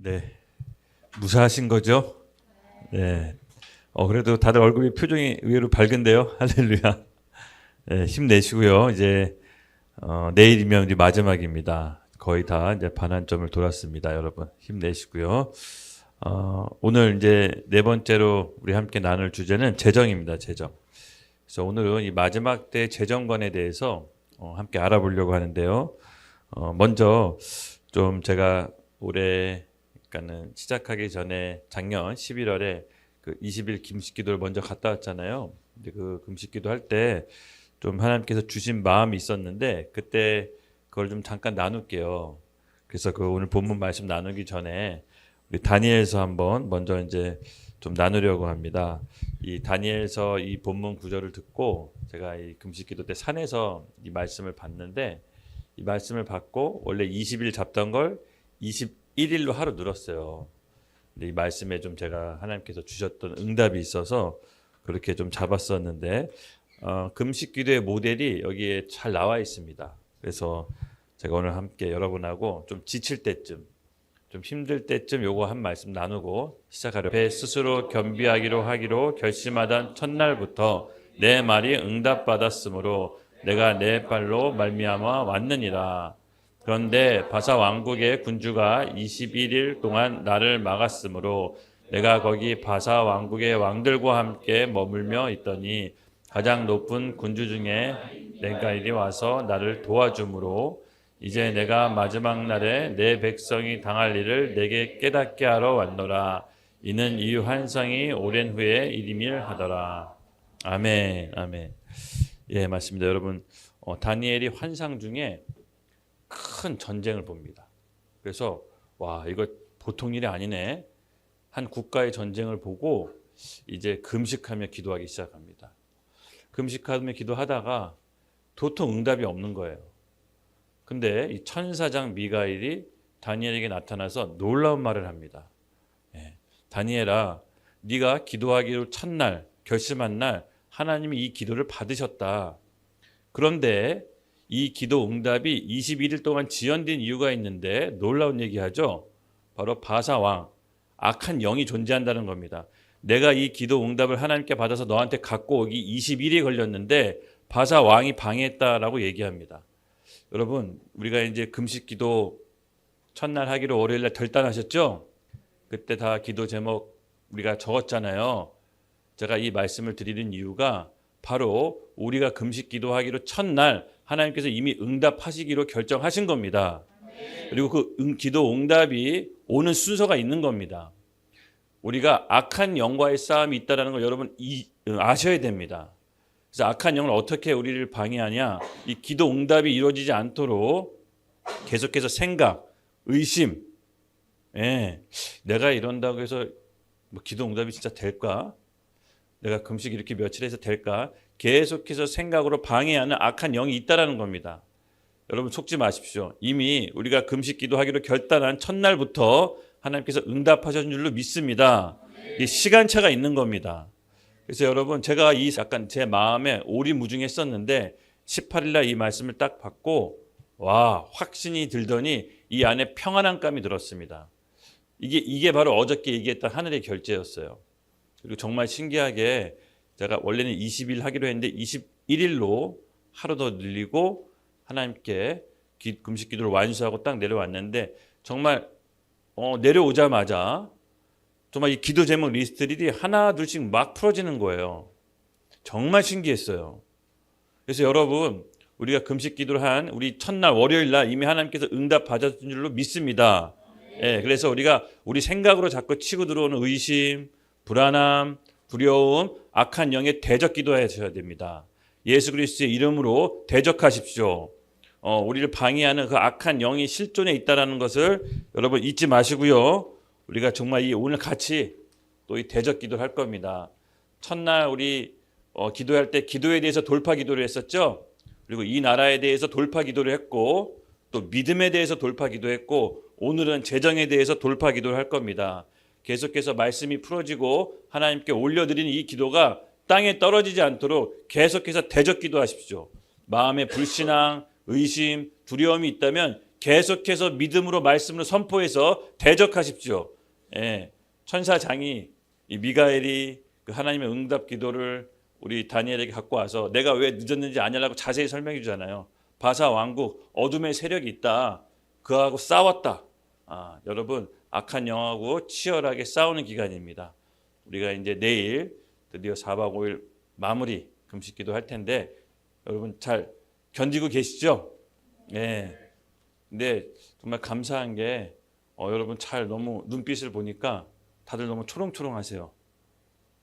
네, 무사하신 거죠? 네. 그래도 다들 얼굴이 표정이 의외로 밝은데요. 할렐루야. 네, 힘내시고요. 이제 내일이면 우리 마지막입니다. 거의 다 이제 반환점을 돌았습니다, 여러분. 힘내시고요. 오늘 이제 네 번째로 우리 함께 나눌 주제는 재정입니다. 재정. 그래서 오늘은 이 마지막 때 재정관에 대해서 함께 알아보려고 하는데요. 먼저 좀 제가 올해 그러니까는 시작하기 전에 작년 11월에 그 20일 금식기도를 먼저 갔다 왔잖아요. 근데 그 금식기도 할 때 좀 하나님께서 주신 마음이 있었는데 그때 그걸 좀 잠깐 나눌게요. 그래서 그 오늘 본문 말씀 나누기 전에 우리 다니엘서 한번 먼저 이제 좀 나누려고 합니다. 이 다니엘서 이 본문 구절을 듣고 제가 이 금식기도 때 산에서 이 말씀을 봤는데 이 말씀을 받고 원래 20일 잡던 걸 21일로 하루 늘었어요. 근데 이 말씀에 좀 제가 하나님께서 주셨던 응답이 있어서 그렇게 좀 잡았었는데 금식기도의 모델이 여기에 잘 나와 있습니다. 그래서 제가 오늘 함께 여러분하고 좀 지칠 때쯤 좀 힘들 때쯤 요거 한 말씀 나누고 시작하려고 배 스스로 겸비하기로 하기로 결심하던 첫날부터 내 말이 응답받았으므로 내가 내 발로 말미암아 왔느니라. 그런데 바사 왕국의 군주가 21일 동안 나를 막았으므로 내가 거기 바사 왕국의 왕들과 함께 머물며 있더니 가장 높은 군주 중에 네가일이 와서 나를 도와주므로 이제 내가 마지막 날에 내 백성이 당할 일을 내게 깨닫게 하러 왔노라. 이는 이 환상이 오랜 후에 이름을 하더라. 아멘, 아멘. 예, 맞습니다. 여러분, 다니엘이 환상 중에 큰 전쟁을 봅니다. 그래서 와, 이거 보통 일이 아니네. 한 국가의 전쟁을 보고 이제 금식하며 기도하기 시작합니다. 금식하며 기도하다가 도통 응답이 없는 거예요. 근데 이 천사장 미가엘이 다니엘에게 나타나서 놀라운 말을 합니다. 예, 다니엘아, 네가 기도하기로 첫날 결심한 날 하나님이 이 기도를 받으셨다. 그런데 이 기도 응답이 21일 동안 지연된 이유가 있는데 놀라운 얘기하죠. 바로 바사 왕, 악한 영이 존재한다는 겁니다. 내가 이 기도 응답을 하나님께 받아서 너한테 갖고 오기 20일이 걸렸는데 바사 왕이 방해했다라고 얘기합니다. 여러분, 우리가 이제 금식 기도 첫날 하기로 월요일날 결단하셨죠? 그때 다 기도 제목 우리가 적었잖아요. 제가 이 말씀을 드리는 이유가 바로 우리가 금식 기도하기로 첫날 하나님께서 이미 응답하시기로 결정하신 겁니다. 그리고 그 기도 응답이 오는 순서가 있는 겁니다. 우리가 악한 영과의 싸움이 있다는 걸 여러분 아셔야 됩니다. 그래서 악한 영을 어떻게 우리를 방해하냐? 이 기도 응답이 이루어지지 않도록 계속해서 생각, 의심, 내가 이런다고 해서 뭐 기도 응답이 진짜 될까? 내가 금식 이렇게 며칠 해서 될까? 계속해서 생각으로 방해하는 악한 영이 있다라는 겁니다. 여러분 속지 마십시오. 이미 우리가 금식 기도하기로 결단한 첫날부터 하나님께서 응답하신 줄로 믿습니다. 이 시간차가 있는 겁니다. 그래서 여러분 제가 이 약간 제 마음에 오리무중했었는데 18일날 이 말씀을 딱 받고 와 확신이 들더니 이 안에 평안한 감이 들었습니다. 이게 바로 어저께 얘기했던 하늘의 결제였어요. 그리고 정말 신기하게 제가 원래는 20일 하기로 했는데 21일로 하루 더 늘리고 하나님께 금식 기도를 완수하고 딱 내려왔는데 정말 내려오자마자 정말 이 기도 제목 리스트들이 하나 둘씩 막 풀어지는 거예요. 정말 신기했어요. 그래서 여러분 우리가 금식 기도를 한 우리 첫날 월요일날 이미 하나님께서 응답 받았던 줄로 믿습니다. 예, 그래서 우리가 우리 생각으로 자꾸 치고 들어오는 의심, 불안함, 두려움, 악한 영에 대적 기도하셔야 됩니다. 예수 그리스도의 이름으로 대적하십시오. 우리를 방해하는 그 악한 영이 실존에 있다는 것을 여러분 잊지 마시고요. 우리가 정말 오늘 같이 또 이 대적 기도를 할 겁니다. 첫날 우리 기도할 때 기도에 대해서 돌파 기도를 했었죠. 그리고 이 나라에 대해서 돌파 기도를 했고 또 믿음에 대해서 돌파 기도했고 오늘은 재정에 대해서 돌파 기도를 할 겁니다. 계속해서 말씀이 풀어지고 하나님께 올려드리는 이 기도가 땅에 떨어지지 않도록 계속해서 대적 기도하십시오. 마음에 불신앙, 의심, 두려움이 있다면 계속해서 믿음으로 말씀으로 선포해서 대적하십시오. 예, 천사장이 이 미가엘이 그 하나님의 응답 기도를 우리 다니엘에게 갖고 와서 내가 왜 늦었는지 아냐라고 자세히 설명해 주잖아요. 바사 왕국 어둠의 세력이 있다. 그하고 싸웠다. 여러분 악한 영하고 치열하게 싸우는 기간입니다. 우리가 이제 내일 드디어 4박 5일 마무리 금식기도 할 텐데 여러분 잘 견디고 계시죠? 네. 근데 정말 감사한 게 여러분 잘 너무 눈빛을 보니까 다들 너무 초롱초롱하세요.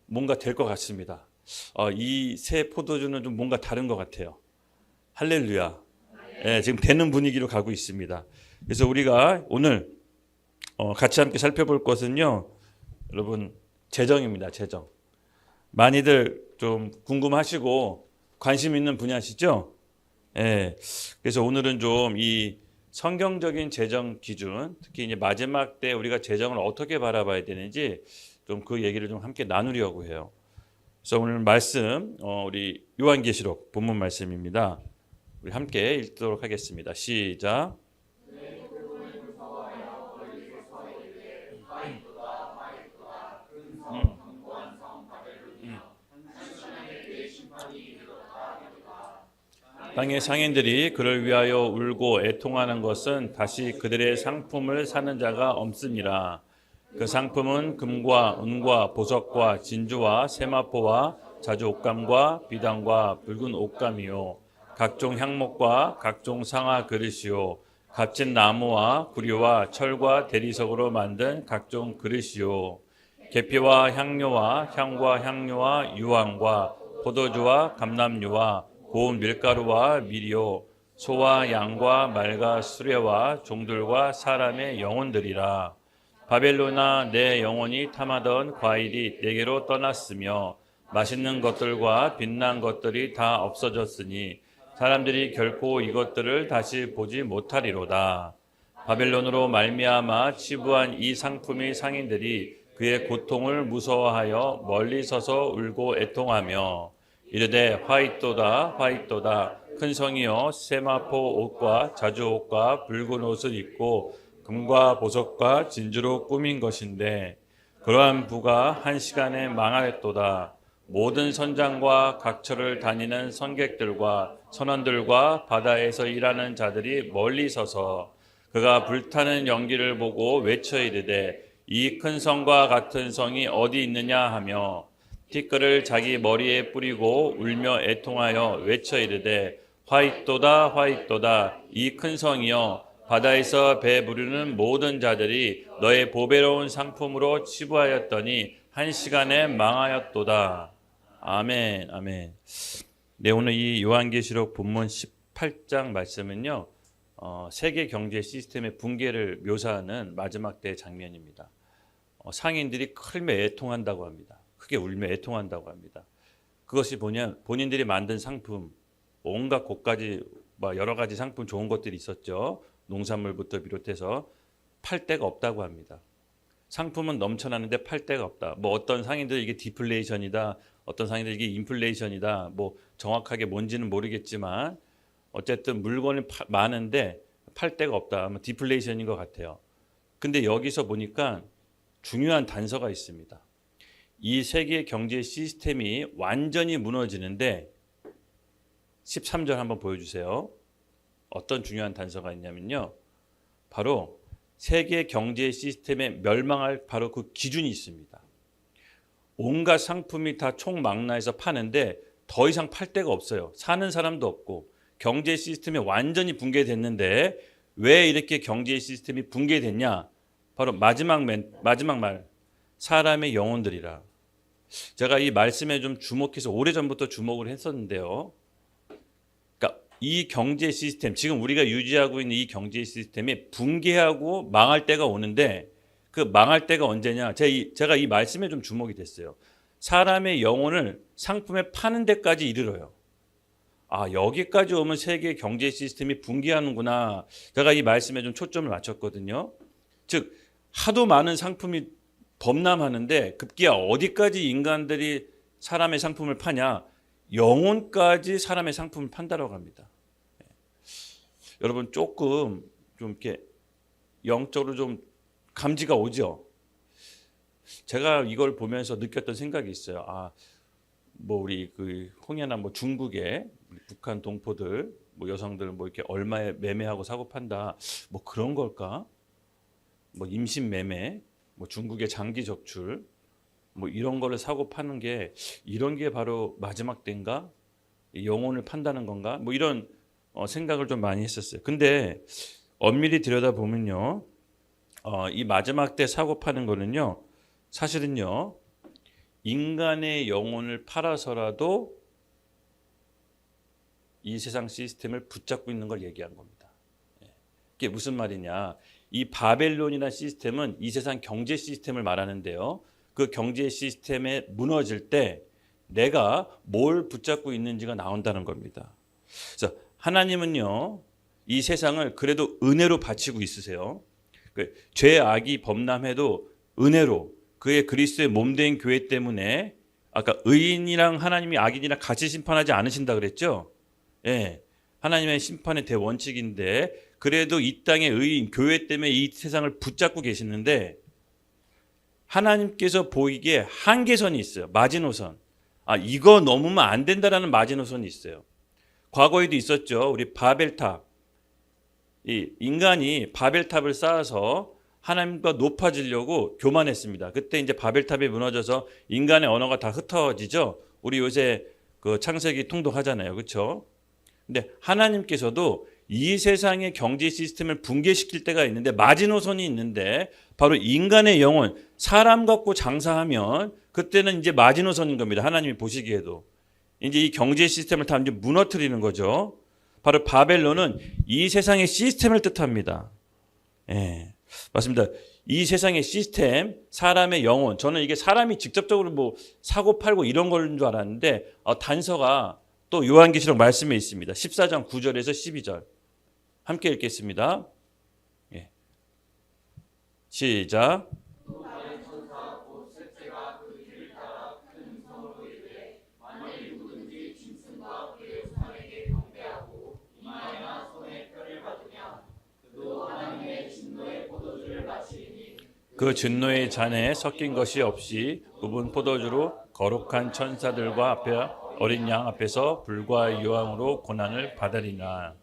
뭔가 될 것 같습니다. 이 새 포도주는 좀 뭔가 다른 것 같아요. 할렐루야. 네, 지금 되는 분위기로 가고 있습니다. 그래서 우리가 오늘 같이 함께 살펴볼 것은요. 여러분 재정입니다. 재정. 많이들 좀 궁금하시고 관심 있는 분야시죠? 예. 그래서 오늘은 좀 이 성경적인 재정 기준, 특히 이제 마지막 때 우리가 재정을 어떻게 바라봐야 되는지 좀 그 얘기를 좀 함께 나누려고 해요. 그래서 오늘 말씀 우리 요한계시록 본문 말씀입니다. 우리 함께 읽도록 하겠습니다. 시작. 땅의 상인들이 그를 위하여 울고 애통하는 것은 다시 그들의 상품을 사는 자가 없음이라. 그 상품은 금과 은과 보석과 진주와 세마포와 자주 옷감과 비단과 붉은 옷감이요 각종 향목과 각종 상아 그릇이요 값진 나무와 구리와 철과 대리석으로 만든 각종 그릇이요 계피와 향료와 향과 향료와 유황과 포도주와 감람류와 고운 밀가루와 밀이요 소와 양과 말과 수레와 종들과 사람의 영혼들이라. 바벨론아 내 영혼이 탐하던 과일이 내게로 떠났으며 맛있는 것들과 빛난 것들이 다 없어졌으니 사람들이 결코 이것들을 다시 보지 못하리로다. 바벨론으로 말미암아 치부한 이 상품의 상인들이 그의 고통을 무서워하여 멀리 서서 울고 애통하며 이르되 화이또다 화이또다 큰 성이여 세마포 옷과 자주 옷과 붉은 옷을 입고 금과 보석과 진주로 꾸민 것인데 그러한 부가 한 시간에 망하였도다. 모든 선장과 각처를 다니는 선객들과 선원들과 바다에서 일하는 자들이 멀리 서서 그가 불타는 연기를 보고 외쳐 이르되 이 큰 성과 같은 성이 어디 있느냐 하며 티끌을 자기 머리에 뿌리고 울며 애통하여 외쳐 이르되 화이또다 화이또다 이 큰 성이여 바다에서 배 부르는 모든 자들이 너의 보배로운 상품으로 치부하였더니 한 시간에 망하였도다. 아멘 아멘. 네, 오늘 이 요한계시록 본문 18장 말씀은요 세계 경제 시스템의 붕괴를 묘사하는 마지막 때 장면입니다. 상인들이 클며 애통한다고 합니다. 크게 울며 애통한다고 합니다. 그것이 뭐냐, 본인들이 만든 상품, 온갖 곳까지 여러 가지 상품 좋은 것들이 있었죠. 농산물부터 비롯해서 팔 데가 없다고 합니다. 상품은 넘쳐나는데 팔 데가 없다. 어떤 상인들 이게 디플레이션이다, 어떤 상인들 이게 인플레이션이다. 정확하게 뭔지는 모르겠지만 어쨌든 물건이 많은데 팔 데가 없다. 아마 디플레이션인 것 같아요. 근데 여기서 보니까 중요한 단서가 있습니다. 이 세계 경제 시스템이 완전히 무너지는데 13절 한번 보여주세요. 어떤 중요한 단서가 있냐면요. 바로 세계 경제 시스템의 멸망할 바로 그 기준이 있습니다. 온갖 상품이 다 총망라해서 파는데 더 이상 팔 데가 없어요. 사는 사람도 없고 경제 시스템이 완전히 붕괴됐는데 왜 이렇게 경제 시스템이 붕괴됐냐? 바로 마지막 말 사람의 영혼들이라. 제가 이 말씀에 좀 주목해서 오래전부터 주목을 했었는데요. 그러니까 이 경제 시스템, 지금 우리가 유지하고 있는 이 경제 시스템이 붕괴하고 망할 때가 오는데 그 망할 때가 언제냐? 제가 이 말씀에 좀 주목이 됐어요. 사람의 영혼을 상품에 파는 데까지 이르러요. 여기까지 오면 세계 경제 시스템이 붕괴하는구나. 제가 이 말씀에 좀 초점을 맞췄거든요. 즉 하도 많은 상품이 범람하는데 급기야 어디까지 인간들이 사람의 상품을 파냐? 영혼까지 사람의 상품을 판다라고 합니다. 여러분 조금 좀 이렇게 영적으로 좀 감지가 오죠. 제가 이걸 보면서 느꼈던 생각이 있어요. 뭐 우리 그 홍해나 뭐 중국의 북한 동포들 뭐 여성들 뭐 이렇게 얼마에 매매하고 사고 판다 뭐 그런 걸까? 뭐 임신 매매, 뭐 중국의 장기 적출 뭐 이런 거를 사고 파는 게 이런 게 바로 마지막 때인가? 영혼을 판다는 건가? 뭐 이런 생각을 좀 많이 했었어요. 근데 엄밀히 들여다보면요. 이 마지막 때 사고 파는 거는요. 사실은요. 인간의 영혼을 팔아서라도 이 세상 시스템을 붙잡고 있는 걸 얘기한 겁니다. 이게 무슨 말이냐. 이 바벨론이라는 시스템은 이 세상 경제 시스템을 말하는데요. 그 경제 시스템에 무너질 때 내가 뭘 붙잡고 있는지가 나온다는 겁니다. 그래서 하나님은요. 이 세상을 그래도 은혜로 바치고 있으세요. 죄악이 범람해도 은혜로 그의 그리스도의 몸된 교회 때문에 아까 의인이랑 하나님이 악인이랑 같이 심판하지 않으신다 그랬죠? 예. 하나님의 심판의 대원칙인데 그래도 이 땅의 의인 교회 때문에 이 세상을 붙잡고 계시는데 하나님께서 보이기에 한계선이 있어요. 마지노선. 이거 넘으면 안 된다라는 마지노선이 있어요. 과거에도 있었죠. 우리 바벨탑. 이 인간이 바벨탑을 쌓아서 하나님과 높아지려고 교만했습니다. 그때 이제 바벨탑이 무너져서 인간의 언어가 다 흩어지죠. 우리 요새 그 창세기 통독하잖아요. 그렇죠? 근데 하나님께서도 이 세상의 경제 시스템을 붕괴시킬 때가 있는데 마지노선이 있는데 바로 인간의 영혼, 사람 갖고 장사하면 그때는 이제 마지노선인 겁니다. 하나님이 보시기에도. 이제 이 경제 시스템을 다 이제 무너뜨리는 거죠. 바로 바벨론은 이 세상의 시스템을 뜻합니다. 예, 맞습니다. 이 세상의 시스템, 사람의 영혼. 저는 이게 사람이 직접적으로 뭐 사고 팔고 이런 걸 줄 알았는데 단서가 또 요한계시록 말씀에 있습니다. 14장 9절에서 12절. 함께 읽겠습니다. 예. 시작. 그 진노의 잔에 섞인 것이 없이 굽은 포도주로 거룩한 천사들과 앞에 어린 양 앞에서 불과 유황으로 고난을 받으리나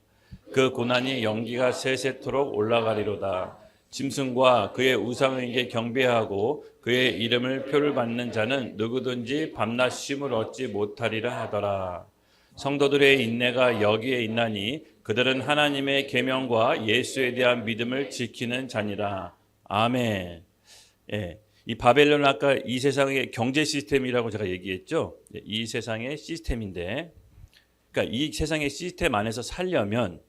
그 고난이 연기가 세세토록 올라가리로다. 짐승과 그의 우상에게 경배하고 그의 이름을 표를 받는 자는 누구든지 밤낮 쉼을 얻지 못하리라 하더라. 성도들의 인내가 여기에 있나니 그들은 하나님의 계명과 예수에 대한 믿음을 지키는 자니라. 아멘. 예, 이 바벨론 아까 이 세상의 경제 시스템이라고 제가 얘기했죠. 이 세상의 시스템인데, 그러니까 이 세상의 시스템 안에서 살려면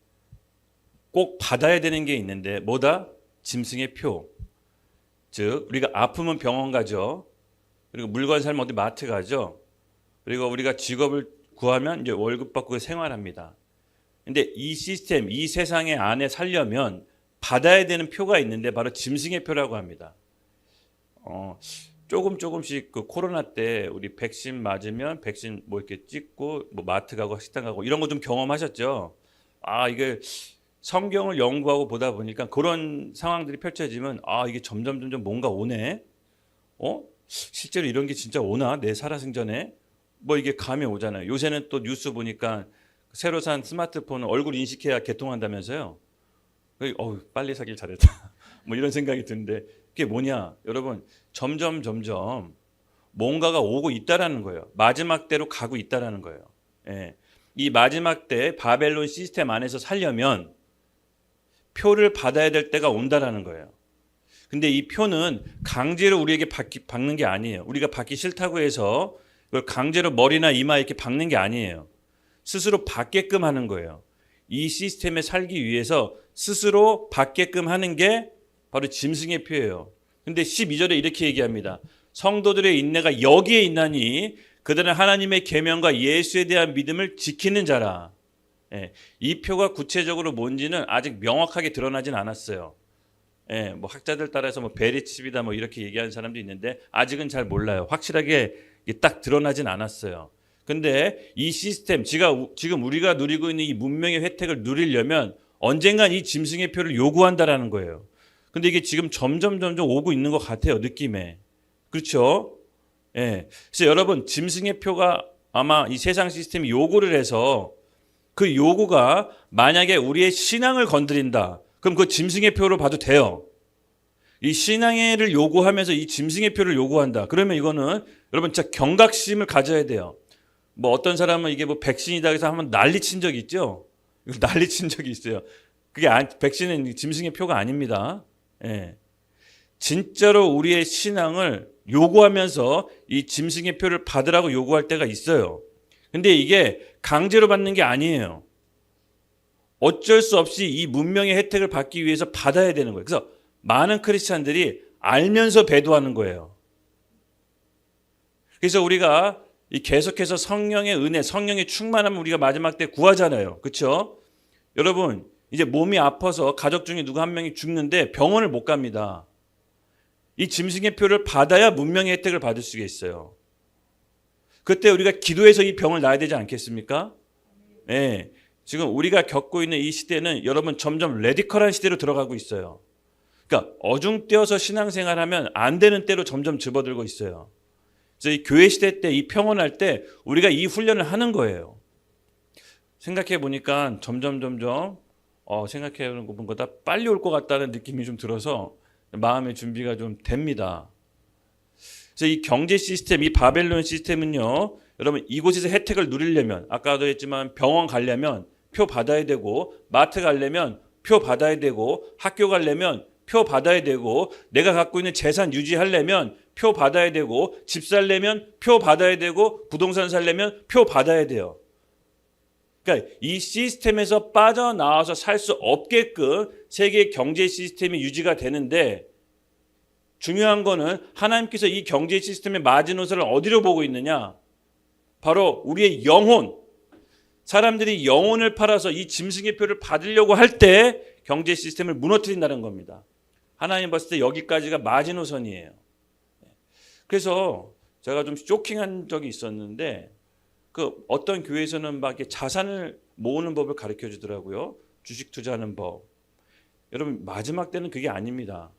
꼭 받아야 되는 게 있는데 뭐다? 짐승의 표. 즉 우리가 아프면 병원 가죠. 그리고 물건 사면 어디 마트 가죠. 그리고 우리가 직업을 구하면 이제 월급 받고 생활합니다. 근데 이 시스템, 이 세상의 안에 살려면 받아야 되는 표가 있는데 바로 짐승의 표라고 합니다. 조금씩 그 코로나 때 우리 백신 맞으면 백신 뭐 이렇게 찍고 뭐 마트 가고 식당 가고 이런 거 좀 경험하셨죠? 이게 성경을 연구하고 보다 보니까 그런 상황들이 펼쳐지면 이게 점점 뭔가 오네. 실제로 이런 게 진짜 오나? 내 살아생전에 뭐 이게 감이 오잖아요. 요새는 또 뉴스 보니까 새로 산 스마트폰은 얼굴 인식해야 개통한다면서요. 빨리 사길 잘했다. 뭐 이런 생각이 드는데 그게 뭐냐? 여러분 점점 뭔가가 오고 있다라는 거예요. 마지막 때로 가고 있다라는 거예요. 예. 이 마지막 때 바벨론 시스템 안에서 살려면 표를 받아야 될 때가 온다라는 거예요. 근데 이 표는 강제로 우리에게 박는 게 아니에요. 우리가 받기 싫다고 해서 그걸 강제로 머리나 이마에 이렇게 박는 게 아니에요. 스스로 받게끔 하는 거예요. 이 시스템에 살기 위해서 스스로 받게끔 하는 게 바로 짐승의 표예요. 근데 12절에 이렇게 얘기합니다. 성도들의 인내가 여기에 있나니 그들은 하나님의 계명과 예수에 대한 믿음을 지키는 자라. 예, 이 표가 구체적으로 뭔지는 아직 명확하게 드러나진 않았어요. 예, 뭐 학자들 따라서 뭐 베리칩이다 뭐 이렇게 얘기하는 사람도 있는데 아직은 잘 몰라요. 확실하게 딱 드러나진 않았어요. 근데 이 시스템, 지금 우리가 누리고 있는 이 문명의 혜택을 누리려면 언젠간 이 짐승의 표를 요구한다라는 거예요. 근데 이게 지금 점점 오고 있는 것 같아요. 느낌에. 그렇죠? 예. 그래서 여러분 짐승의 표가 아마 이 세상 시스템이 요구를 해서 그 요구가 만약에 우리의 신앙을 건드린다. 그럼 그 짐승의 표로 봐도 돼요. 이 신앙을 요구하면서 이 짐승의 표를 요구한다. 그러면 이거는 여러분 진짜 경각심을 가져야 돼요. 뭐 어떤 사람은 이게 뭐 백신이다 해서 한번 난리친 적이 있죠. 난리친 적이 있어요. 그게 백신은 짐승의 표가 아닙니다. 예. 진짜로 우리의 신앙을 요구하면서 이 짐승의 표를 받으라고 요구할 때가 있어요. 근데 이게 강제로 받는 게 아니에요. 어쩔 수 없이 이 문명의 혜택을 받기 위해서 받아야 되는 거예요. 그래서 많은 크리스찬들이 알면서 배도하는 거예요. 그래서 우리가 계속해서 성령의 은혜, 성령의 충만함을 우리가 마지막 때 구하잖아요. 그렇죠? 여러분 이제 몸이 아파서 가족 중에 누구 한 명이 죽는데 병원을 못 갑니다. 이 짐승의 표를 받아야 문명의 혜택을 받을 수가 있어요. 그때 우리가 기도해서 이 병을 놔야 되지 않겠습니까? 네. 지금 우리가 겪고 있는 이 시대는 여러분 점점 레디컬한 시대로 들어가고 있어요. 그러니까 어중뛰어서 신앙생활하면 안 되는 때로 점점 접어들고 있어요. 그래서 이 교회 시대 때 이 평온할 때 우리가 이 훈련을 하는 거예요. 생각해 보니까 점점 생각해 보는 것보다 빨리 올 것 같다는 느낌이 좀 들어서 마음의 준비가 좀 됩니다. 그래서 이 경제 시스템, 이 바벨론 시스템은요, 여러분 이곳에서 혜택을 누리려면 아까도 했지만 병원 가려면 표 받아야 되고, 마트 가려면 표 받아야 되고, 학교 가려면 표 받아야 되고, 내가 갖고 있는 재산 유지하려면 표 받아야 되고, 집 살려면 표 받아야 되고, 부동산 살려면 표 받아야 돼요. 그러니까 이 시스템에서 빠져나와서 살 수 없게끔 세계 경제 시스템이 유지가 되는데, 중요한 거는 하나님께서 이 경제 시스템의 마지노선을 어디로 보고 있느냐? 바로 우리의 영혼. 사람들이 영혼을 팔아서 이 짐승의 표를 받으려고 할 때 경제 시스템을 무너뜨린다는 겁니다. 하나님 봤을 때 여기까지가 마지노선이에요. 그래서 제가 좀 쇼킹한 적이 있었는데, 그 어떤 교회에서는 막 이렇게 자산을 모으는 법을 가르쳐 주더라고요. 주식 투자하는 법. 여러분 마지막 때는 그게 아닙니다.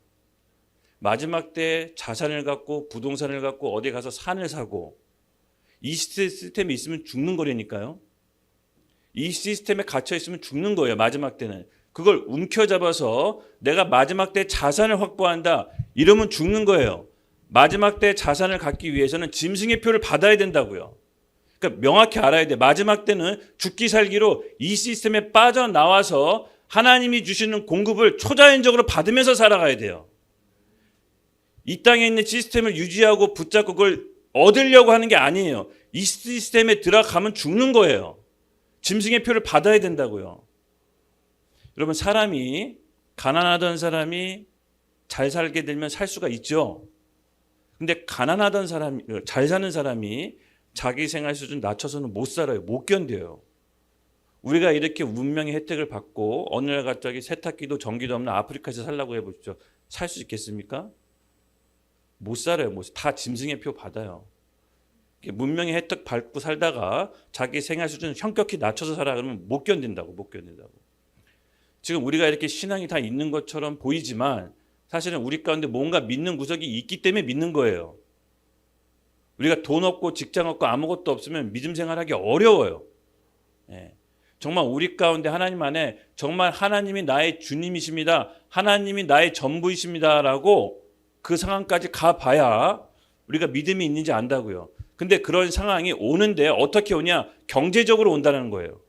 마지막 때 자산을 갖고 부동산을 갖고 어디 가서 산을 사고, 이 시스템에 있으면 죽는 거라니까요. 이 시스템에 갇혀 있으면 죽는 거예요. 마지막 때는. 그걸 움켜잡아서 내가 마지막 때 자산을 확보한다, 이러면 죽는 거예요. 마지막 때 자산을 갖기 위해서는 짐승의 표를 받아야 된다고요. 그러니까 명확히 알아야 돼. 마지막 때는 죽기 살기로 이 시스템에 빠져나와서 하나님이 주시는 공급을 초자연적으로 받으면서 살아가야 돼요. 이 땅에 있는 시스템을 유지하고 붙잡고 그걸 얻으려고 하는 게 아니에요. 이 시스템에 들어가면 죽는 거예요. 짐승의 표를 받아야 된다고요. 여러분 사람이, 가난하던 사람이 잘 살게 되면 살 수가 있죠. 근데 가난하던 사람이, 잘 사는 사람이 자기 생활 수준 낮춰서는 못 살아요. 못 견뎌요. 우리가 이렇게 문명의 혜택을 받고 어느 날 갑자기 세탁기도 전기도 없는 아프리카에서 살라고 해보십시오. 살 수 있겠습니까? 못 살아요. 다 짐승의 표 받아요. 문명의 혜택 받고 살다가 자기 생활 수준을 현격히 낮춰서 살아 그러면 못 견딘다고. 지금 우리가 이렇게 신앙이 다 있는 것처럼 보이지만 사실은 우리 가운데 뭔가 믿는 구석이 있기 때문에 믿는 거예요. 우리가 돈 없고 직장 없고 아무것도 없으면 믿음 생활하기 어려워요. 예. 정말 우리 가운데 하나님 안에 정말 하나님이 나의 주님이십니다, 하나님이 나의 전부이십니다라고 그 상황까지 가봐야 우리가 믿음이 있는지 안다고요. 근데 그런 상황이 오는데 어떻게 오냐? 경제적으로 온다는 거예요.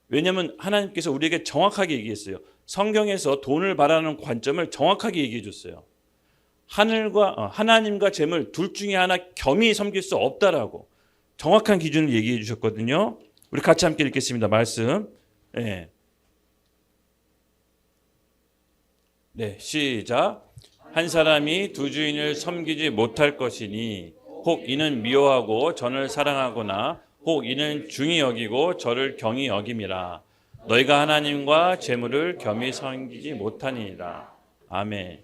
왜냐하면 하나님께서 우리에게 정확하게 얘기했어요. 성경에서 돈을 바라는 관점을 정확하게 얘기해 줬어요. 하나님과 재물 둘 중에 하나 겸히 섬길 수 없다라고 정확한 기준을 얘기해 주셨거든요. 우리 같이 함께 읽겠습니다. 말씀. 네, 시작. 한 사람이 두 주인을 섬기지 못할 것이니 혹 이는 미워하고 저를 사랑하거나 혹 이는 중히 여기고 저를 경히 여김이라. 너희가 하나님과 재물을 겸히 섬기지 못하니라. 아멘.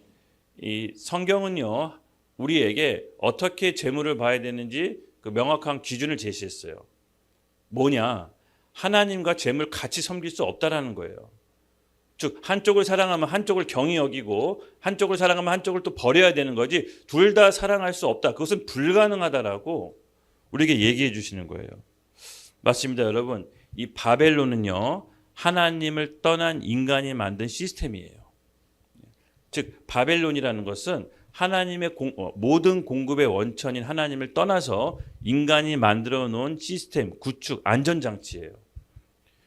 이 성경은요, 우리에게 어떻게 재물을 봐야 되는지 그 명확한 기준을 제시했어요. 뭐냐? 하나님과 재물 같이 섬길 수 없다라는 거예요. 즉 한쪽을 사랑하면 한쪽을 경히 여기고 한쪽을 사랑하면 한쪽을 또 버려야 되는 거지 둘 다 사랑할 수 없다. 그것은 불가능하다라고 우리에게 얘기해 주시는 거예요. 맞습니다, 여러분. 이 바벨론은요, 하나님을 떠난 인간이 만든 시스템이에요. 즉 바벨론이라는 것은 하나님의 모든 공급의 원천인 하나님을 떠나서 인간이 만들어 놓은 시스템, 구축, 안전장치예요.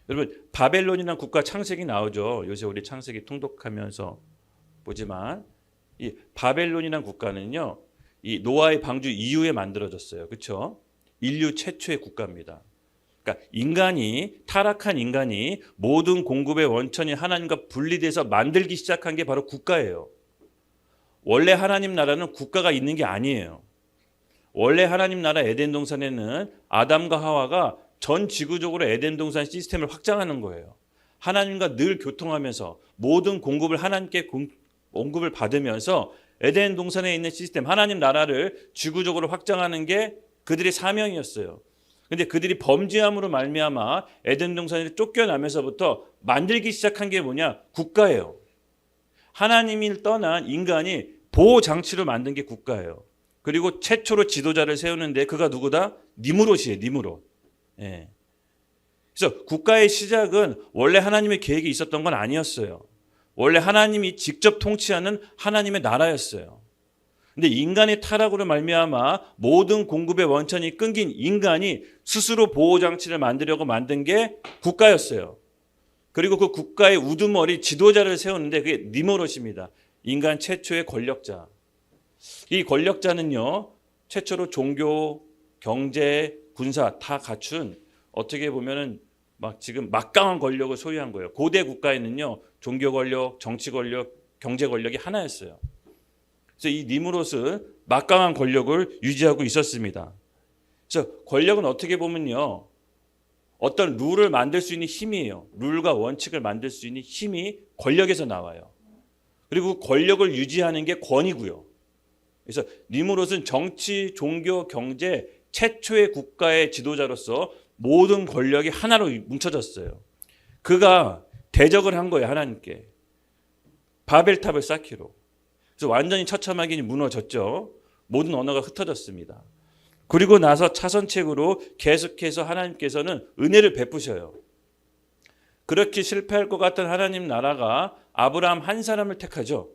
여러분 바벨론이라는 국가 창세기 나오죠. 요새 우리 창세기 통독하면서 보지만 이 바벨론이라는 국가는요, 이 노아의 방주 이후에 만들어졌어요. 그렇죠? 인류 최초의 국가입니다. 그러니까 타락한 인간이 모든 공급의 원천인 하나님과 분리돼서 만들기 시작한 게 바로 국가예요. 원래 하나님 나라는 국가가 있는 게 아니에요. 원래 하나님 나라 에덴 동산에는 아담과 하와가 전 지구적으로 에덴 동산 시스템을 확장하는 거예요. 하나님과 늘 교통하면서 모든 공급을 하나님께 공급을 받으면서 에덴 동산에 있는 시스템, 하나님 나라를 지구적으로 확장하는 게 그들의 사명이었어요. 근데 그들이 범죄함으로 말미암아 에덴 동산을 쫓겨나면서부터 만들기 시작한 게 뭐냐? 국가예요. 하나님을 떠난 인간이 보호 장치로 만든 게 국가예요. 그리고 최초로 지도자를 세우는데 그가 누구다? 니무롯이에요. 니무롯. 예. 그래서 국가의 시작은 원래 하나님의 계획이 있었던 건 아니었어요. 원래 하나님이 직접 통치하는 하나님의 나라였어요. 근데 인간의 타락으로 말미암아 모든 공급의 원천이 끊긴 인간이 스스로 보호장치를 만들려고 만든 게 국가였어요. 그리고 그 국가의 우두머리 지도자를 세우는데 그게 니무롯입니다. 인간 최초의 권력자. 이 권력자는요, 최초로 종교, 경제, 군사 다 갖춘 어떻게 보면은 막 지금 막강한 권력을 소유한 거예요. 고대 국가에는요, 종교 권력, 정치 권력, 경제 권력이 하나였어요. 그래서 이 니무롯은 막강한 권력을 유지하고 있었습니다. 그래서 권력은 어떻게 보면요, 어떤 룰을 만들 수 있는 힘이에요. 룰과 원칙을 만들 수 있는 힘이 권력에서 나와요. 그리고 권력을 유지하는 게 권위고요. 그래서 니무롯은 정치, 종교, 경제 최초의 국가의 지도자로서 모든 권력이 하나로 뭉쳐졌어요. 그가 대적을 한 거예요, 하나님께. 바벨탑을 쌓기로. 그래서 완전히 처참하게 무너졌죠. 모든 언어가 흩어졌습니다. 그리고 나서 차선책으로 계속해서 하나님께서는 은혜를 베푸셔요. 그렇게 실패할 것 같은 하나님 나라가 아브라함 한 사람을 택하죠.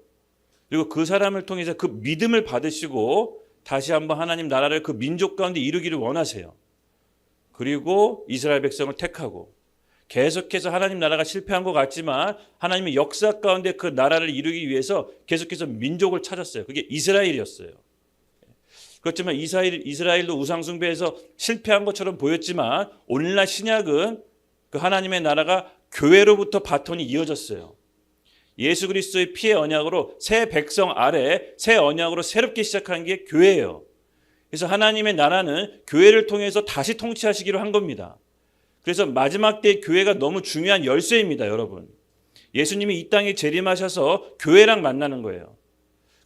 그리고 그 사람을 통해서 그 믿음을 받으시고 다시 한번 하나님 나라를 그 민족 가운데 이루기를 원하세요. 그리고 이스라엘 백성을 택하고 계속해서 하나님 나라가 실패한 것 같지만 하나님의 역사 가운데 그 나라를 이루기 위해서 계속해서 민족을 찾았어요. 그게 이스라엘이었어요. 그렇지만 이스라엘도 우상숭배에서 실패한 것처럼 보였지만 오늘날 신약은 그 하나님의 나라가 교회로부터 바톤이 이어졌어요. 예수 그리스도의 피의 언약으로 새 백성 아래 새 언약으로 새롭게 시작한 게 교회예요. 그래서 하나님의 나라는 교회를 통해서 다시 통치하시기로 한 겁니다. 그래서 마지막 때의 교회가 너무 중요한 열쇠입니다, 여러분. 예수님이 이 땅에 재림하셔서 교회랑 만나는 거예요.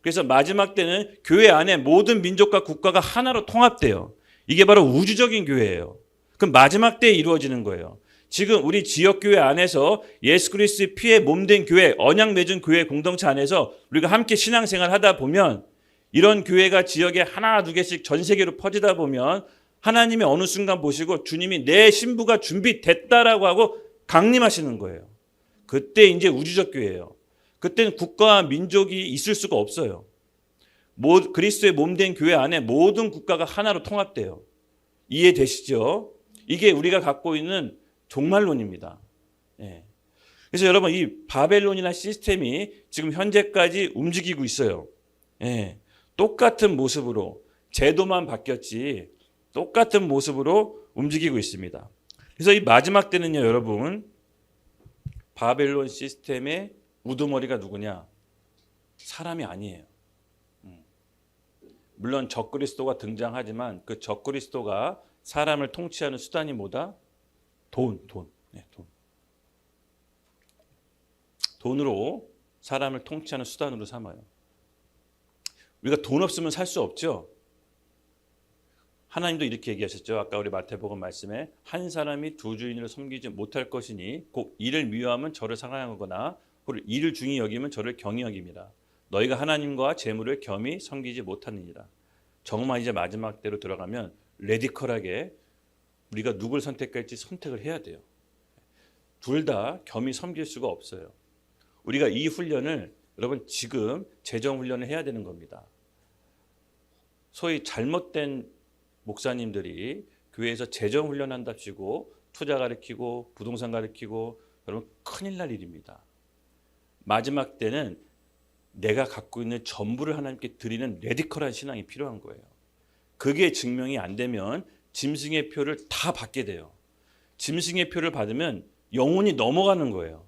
그래서 마지막 때는 교회 안에 모든 민족과 국가가 하나로 통합돼요. 이게 바로 우주적인 교회예요. 그럼 마지막 때에 이루어지는 거예요. 지금 우리 지역교회 안에서 예수 그리스도의 피에 몸된 교회, 언약 맺은 교회 공동체 안에서 우리가 함께 신앙생활 하다 보면 이런 교회가 지역에 하나 두 개씩 전 세계로 퍼지다 보면 하나님이 어느 순간 보시고 주님이 내 신부가 준비됐다라고 하고 강림하시는 거예요. 그때 이제 우주적 교회예요. 그때는 국가와 민족이 있을 수가 없어요. 그리스도의 몸된 교회 안에 모든 국가가 하나로 통합돼요. 이해되시죠? 이게 우리가 갖고 있는 종말론입니다. 예. 그래서 여러분 이 바벨론이나 시스템이 지금 현재까지 움직이고 있어요. 예. 똑같은 모습으로 제도만 바뀌었지 똑같은 모습으로 움직이고 있습니다. 그래서 이 마지막 때는요, 여러분 바벨론 시스템의 우두머리가 누구냐? 사람이 아니에요. 물론 적그리스도가 등장하지만 그 적그리스도가 사람을 통치하는 수단이 뭐다? 돈. 네, 돈. 돈으로 사람을 통치하는 수단으로 삼아요. 우리가 돈 없으면 살 수 없죠. 하나님도 이렇게 얘기하셨죠. 아까 우리 마태복음 말씀에 한 사람이 두 주인을 섬기지 못할 것이니 곧 이를 미워하면 저를 사랑하거나 혹은 이를 중히 여기면 저를 경히 여김이라. 너희가 하나님과 재물을 겸히 섬기지 못하느니라. 정말 이제 마지막 때로 들어가면 레디컬하게 우리가 누굴 선택할지 선택을 해야 돼요. 둘 다 겸히 섬길 수가 없어요. 우리가 이 훈련을 여러분 지금 재정 훈련을 해야 되는 겁니다. 소위 잘못된 목사님들이 교회에서 재정 훈련한답시고 투자 가르치고 부동산 가르치고 여러분 큰일 날 일입니다. 마지막 때는 내가 갖고 있는 전부를 하나님께 드리는 레디컬한 신앙이 필요한 거예요. 그게 증명이 안 되면 짐승의 표를 다 받게 돼요. 짐승의 표를 받으면 영혼이 넘어가는 거예요.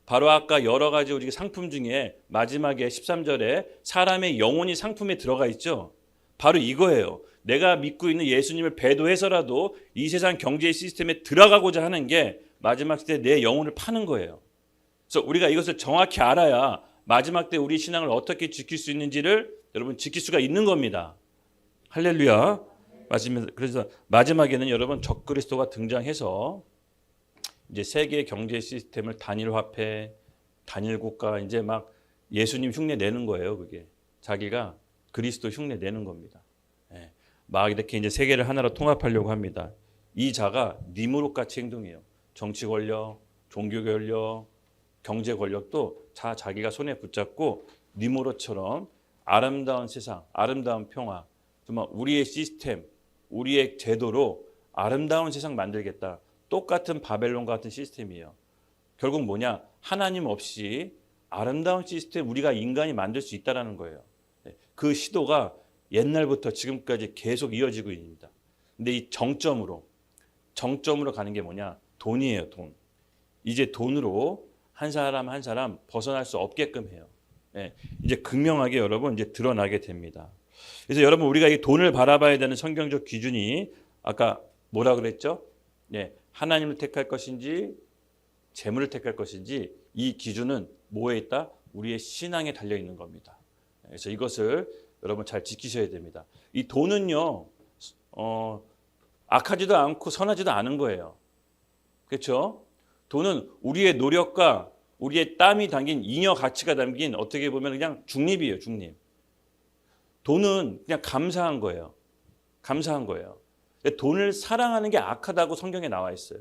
바로 아까 여러 가지 우리 상품 중에 마지막에 13절에 사람의 영혼이 상품에 들어가 있죠. 바로 이거예요. 내가 믿고 있는 예수님을 배도해서라도 이 세상 경제 시스템에 들어가고자 하는 게 마지막 때 내 영혼을 파는 거예요. 그래서 우리가 이것을 정확히 알아야 마지막 때 우리 신앙을 어떻게 지킬 수 있는지를 여러분 지킬 수가 있는 겁니다. 할렐루야. 그래서 마지막에는 여러분 적그리스도가 등장해서 이제 세계 경제 시스템을 단일 화폐, 단일 국가 이제 막 예수님 흉내 내는 거예요. 그게 자기가 그리스도 흉내 내는 겁니다. 예. 막 이렇게 이제 세계를 하나로 통합하려고 합니다. 이 자가 니무롯 같이 행동해요. 정치 권력, 종교 권력, 경제 권력도 자기가 손에 붙잡고 니무롯처럼 아름다운 세상, 아름다운 평화, 정말 우리의 시스템, 우리의 제도로 아름다운 세상 만들겠다. 똑같은 바벨론과 같은 시스템이에요. 결국 뭐냐? 하나님 없이 아름다운 시스템 우리가 인간이 만들 수 있다는 거예요. 그 시도가 옛날부터 지금까지 계속 이어지고 있습니다. 근데 이 정점으로 가는 게 뭐냐? 돈이에요, 돈. 이제 돈으로 한 사람 한 사람 벗어날 수 없게끔 해요. 이제 극명하게 여러분 이제 드러나게 됩니다. 그래서 여러분 우리가 이 돈을 바라봐야 되는 성경적 기준이 아까 뭐라 그랬죠? 하나님을 택할 것인지 재물을 택할 것인지 이 기준은 뭐에 있다? 우리의 신앙에 달려 있는 겁니다. 그래서 이것을 여러분 잘 지키셔야 됩니다. 이 돈은요, 악하지도 않고 선하지도 않은 거예요. 그렇죠? 돈은 우리의 노력과 우리의 땀이 담긴 잉여 가치가 담긴 어떻게 보면 그냥 중립이에요, 중립. 돈은 그냥 감사한 거예요. 감사한 거예요. 돈을 사랑하는 게 악하다고 성경에 나와 있어요.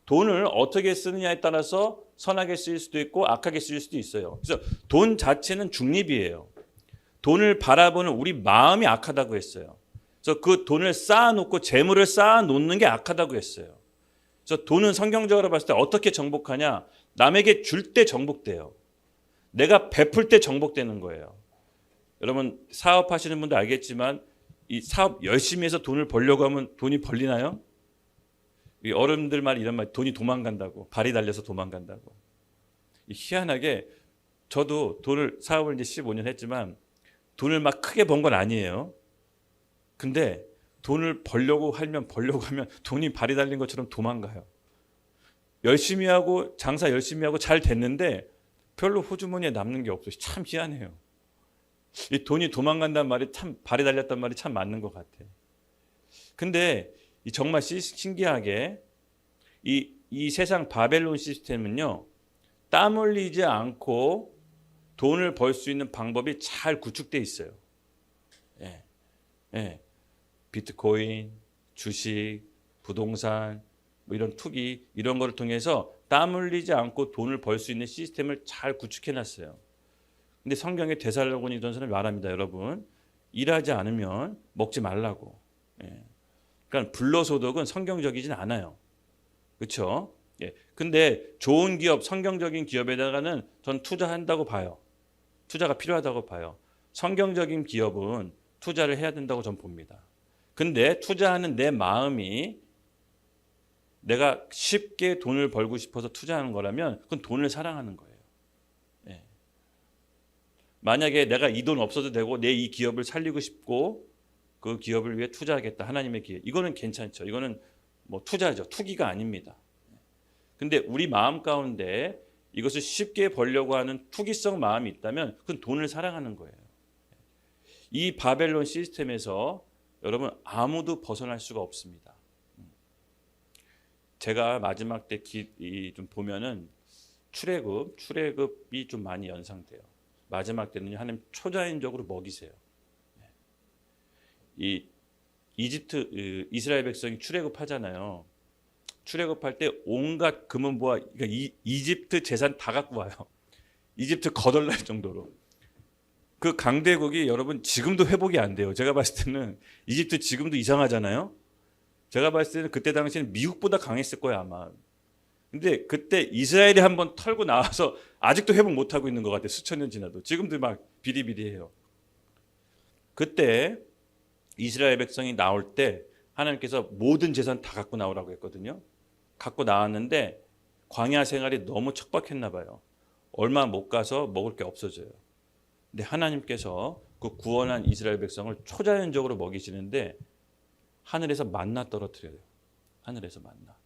돈을 어떻게 쓰느냐에 따라서 선하게 쓰일 수도 있고 악하게 쓰일 수도 있어요. 그래서 돈 자체는 중립이에요. 돈을 바라보는 우리 마음이 악하다고 했어요. 그래서 그 돈을 쌓아놓고 재물을 쌓아놓는 게 악하다고 했어요. 그래서 돈은 성경적으로 봤을 때 어떻게 정복하냐? 남에게 줄 때 정복돼요. 내가 베풀 때 정복되는 거예요. 여러분 사업하시는 분들 알겠지만 이 사업 열심히 해서 돈을 벌려고 하면 돈이 벌리나요? 이 어른들 말 이런 말, 돈이 도망간다고, 발이 달려서 도망간다고. 희한하게 저도 사업을 이제 15년 했지만 돈을 막 크게 번 건 아니에요. 근데 돈을 벌려고 하면 돈이 발이 달린 것처럼 도망가요. 열심히 하고 장사 열심히 하고 잘 됐는데 별로 호주머니에 남는 게 없어요. 참 희한해요. 이 돈이 도망간다는 말이 참 발이 달렸단 말이 참 맞는 것 같아. 근데 정말 신기하게 이 세상 바벨론 시스템은요, 땀 흘리지 않고 돈을 벌 수 있는 방법이 잘 구축돼 있어요. 비트코인, 주식, 부동산, 뭐 이런 투기 이런 거를 통해서 땀 흘리지 않고 돈을 벌 수 있는 시스템을 잘 구축해 놨어요. 근데 성경에 데살로니가전서는 말합니다. 여러분 일하지 않으면 먹지 말라고. 그러니까 불로소득은 성경적이진 않아요. 그렇죠? 근데 좋은 기업, 성경적인 기업에다가는 전 투자한다고 봐요. 투자가 필요하다고 봐요. 성경적인 기업은 투자를 해야 된다고 전 봅니다. 근데 투자하는 내 마음이 내가 쉽게 돈을 벌고 싶어서 투자하는 거라면 그건 돈을 사랑하는 거예요. 만약에 내가 이 돈 없어도 되고 내 이 기업을 살리고 싶고 그 기업을 위해 투자하겠다. 하나님의 기회. 이거는 괜찮죠. 이거는 뭐 투자죠. 투기가 아닙니다. 근데 우리 마음 가운데 이것을 쉽게 벌려고 하는 투기성 마음이 있다면 그건 돈을 사랑하는 거예요. 이 바벨론 시스템에서 여러분 아무도 벗어날 수가 없습니다. 제가 마지막 때 좀 보면은 출애굽이 좀 많이 연상돼요. 마지막 때는 하나님 초자연적으로 먹이세요. 이 이스라엘 백성이 출애굽하잖아요. 출애굽할 때 온갖 금은보화, 그러니까 이집트 재산 다 갖고 와요. 이집트 거덜날 정도로. 그 강대국이 여러분 지금도 회복이 안 돼요. 제가 봤을 때는 이집트 지금도 이상하잖아요. 제가 봤을 때는 그때 당시에는 미국보다 강했을 거예요 아마. 근데 그때 이스라엘이 한번 털고 나와서 아직도 회복 못하고 있는 것 같아요. 수천 년 지나도. 지금도 막 비리비리해요. 그때 이스라엘 백성이 나올 때 하나님께서 모든 재산 다 갖고 나오라고 했거든요. 갖고 나왔는데 광야 생활이 너무 척박했나 봐요. 얼마 못 가서 먹을 게 없어져요. 근데 하나님께서 그 구원한 이스라엘 백성을 초자연적으로 먹이시는데 하늘에서 만나 떨어뜨려요. 하늘에서 만나.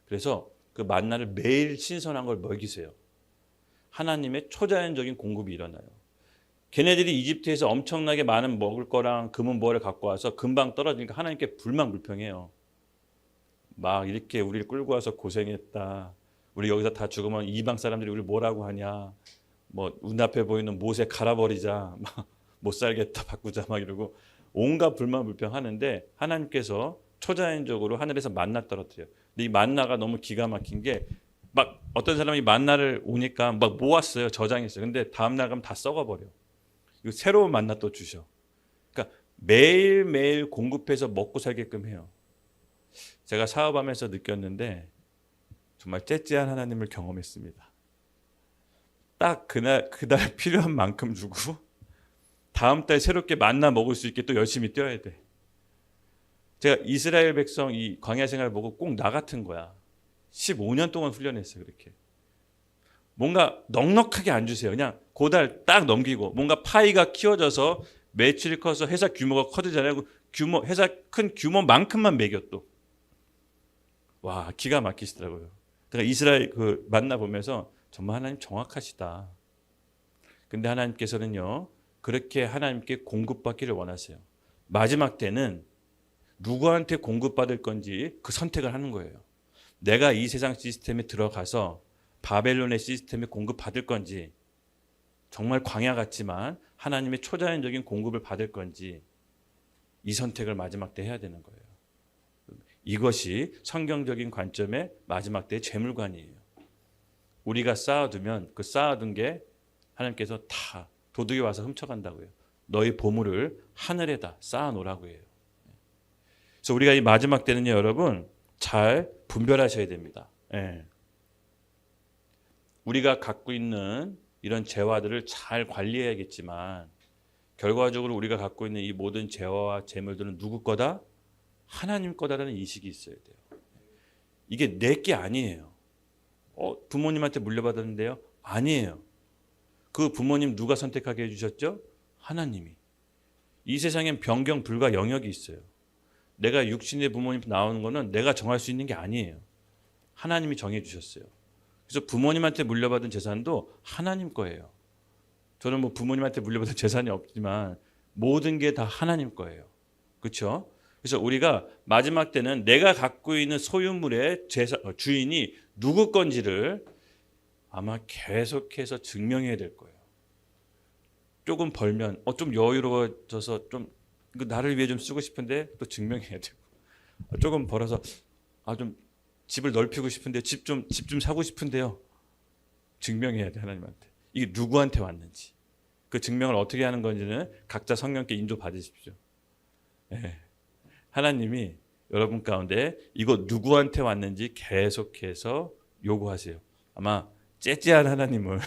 그래서 그 만나를 매일 신선한 걸 먹이세요. 하나님의 초자연적인 공급이 일어나요. 걔네들이 이집트에서 엄청나게 많은 먹을 거랑 금은보화를 갖고 와서 금방 떨어지니까 하나님께 불만불평해요. 막 이렇게 우리를 끌고 와서 고생했다. 우리 여기서 다 죽으면 이방 사람들이 우리 뭐라고 하냐. 뭐 눈앞에 보이는 못에 갈아버리자. 막 못 살겠다 바꾸자 막 이러고 온갖 불만불평하는데 하나님께서 초자연적으로 하늘에서 만나 떨어뜨려요. 근데 이 만나가 너무 기가 막힌 게 막 어떤 사람이 만나를 오니까 막 모았어요. 저장했어요. 근데 다음 날 가면 다 썩어버려. 이거 새로운 만나 또 주셔. 그러니까 매일매일 공급해서 먹고 살게끔 해요. 제가 사업하면서 느꼈는데 정말 째째한 하나님을 경험했습니다. 딱 그날 필요한 만큼 주고 다음 달 새롭게 만나 먹을 수 있게 또 열심히 뛰어야 돼. 제가 이스라엘 백성 이 광야 생활 보고 꼭 나 같은 거야. 15년 동안 훈련했어요. 그렇게. 뭔가 넉넉하게 안 주세요. 그냥 고달 딱 넘기고 뭔가 파이가 키워져서 매출이 커서 회사 규모가 커지잖아요. 회사 큰 규모만큼만 매겨 또. 와 기가 막히시더라고요. 그러니까 이스라엘 그 만나 보면서 정말 하나님 정확하시다. 근데 하나님께서는요 그렇게 하나님께 공급받기를 원하세요. 마지막 때는 누구한테 공급받을 건지 그 선택을 하는 거예요. 내가 이 세상 시스템에 들어가서 바벨론의 시스템에 공급받을 건지 정말 광야 같지만 하나님의 초자연적인 공급을 받을 건지 이 선택을 마지막 때 해야 되는 거예요. 이것이 성경적인 관점의 마지막 때의 재물관이에요. 우리가 쌓아두면 그 쌓아둔 게 하나님께서 다 도둑이 와서 훔쳐간다고요. 너희 보물을 하늘에다 쌓아놓으라고 해요. 그래서 우리가 이 마지막 때는요, 여러분 잘 분별하셔야 됩니다. 예. 우리가 갖고 있는 이런 재화들을 잘 관리해야겠지만 결과적으로 우리가 갖고 있는 이 모든 재화와 재물들은 누구 거다? 하나님 거다라는 인식이 있어야 돼요. 이게 내 게 아니에요. 부모님한테 물려받았는데요? 아니에요. 그 부모님 누가 선택하게 해주셨죠? 하나님이. 이 세상엔 변경 불가 영역이 있어요. 내가 육신의 부모님 나오는 거는 내가 정할 수 있는 게 아니에요. 하나님이 정해 주셨어요. 그래서 부모님한테 물려받은 재산도 하나님 거예요. 저는 뭐 부모님한테 물려받은 재산이 없지만 모든 게 다 하나님 거예요. 그렇죠? 그래서 우리가 마지막 때는 내가 갖고 있는 소유물의 주인이 누구 건지를 아마 계속해서 증명해야 될 거예요. 조금 벌면 좀 여유로워져서 좀 나를 위해 좀 쓰고 싶은데 또 증명해야 되고 조금 벌어서 좀 집을 넓히고 싶은데 집 좀 사고 싶은데요. 증명해야 돼 하나님한테. 이게 누구한테 왔는지. 그 증명을 어떻게 하는 건지는 각자 성령께 인도 받으십시오. 네. 하나님이 여러분 가운데 이거 누구한테 왔는지 계속해서 요구하세요. 아마 째째한 하나님을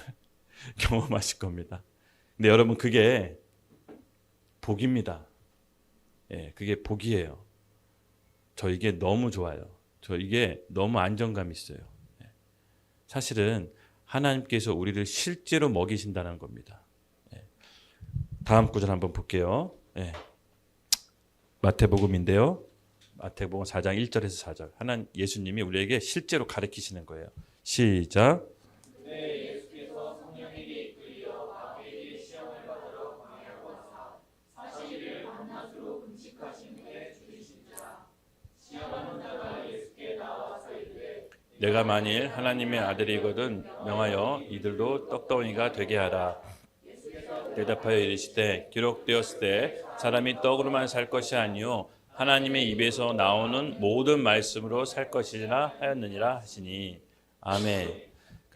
경험하실 겁니다. 근데 여러분 그게 복입니다. 예, 그게 복이에요. 저 이게 너무 좋아요. 저 이게 너무 안정감 있어요. 예. 사실은 하나님께서 우리를 실제로 먹이신다는 겁니다. 예. 다음 구절 한번 볼게요. 예. 마태복음인데요. 마태복음 4장 1절에서 4절. 하나님 예수님이 우리에게 실제로 가르치시는 거예요. 시작. 내가 만일 하나님의 아들이거든 명하여 이들도 떡덩이가 되게 하라. 대답하여 이르시되 기록되었을 때 사람이 떡으로만 살 것이 아니요 하나님의 입에서 나오는 모든 말씀으로 살 것이라 하였느니라 하시니. 아멘.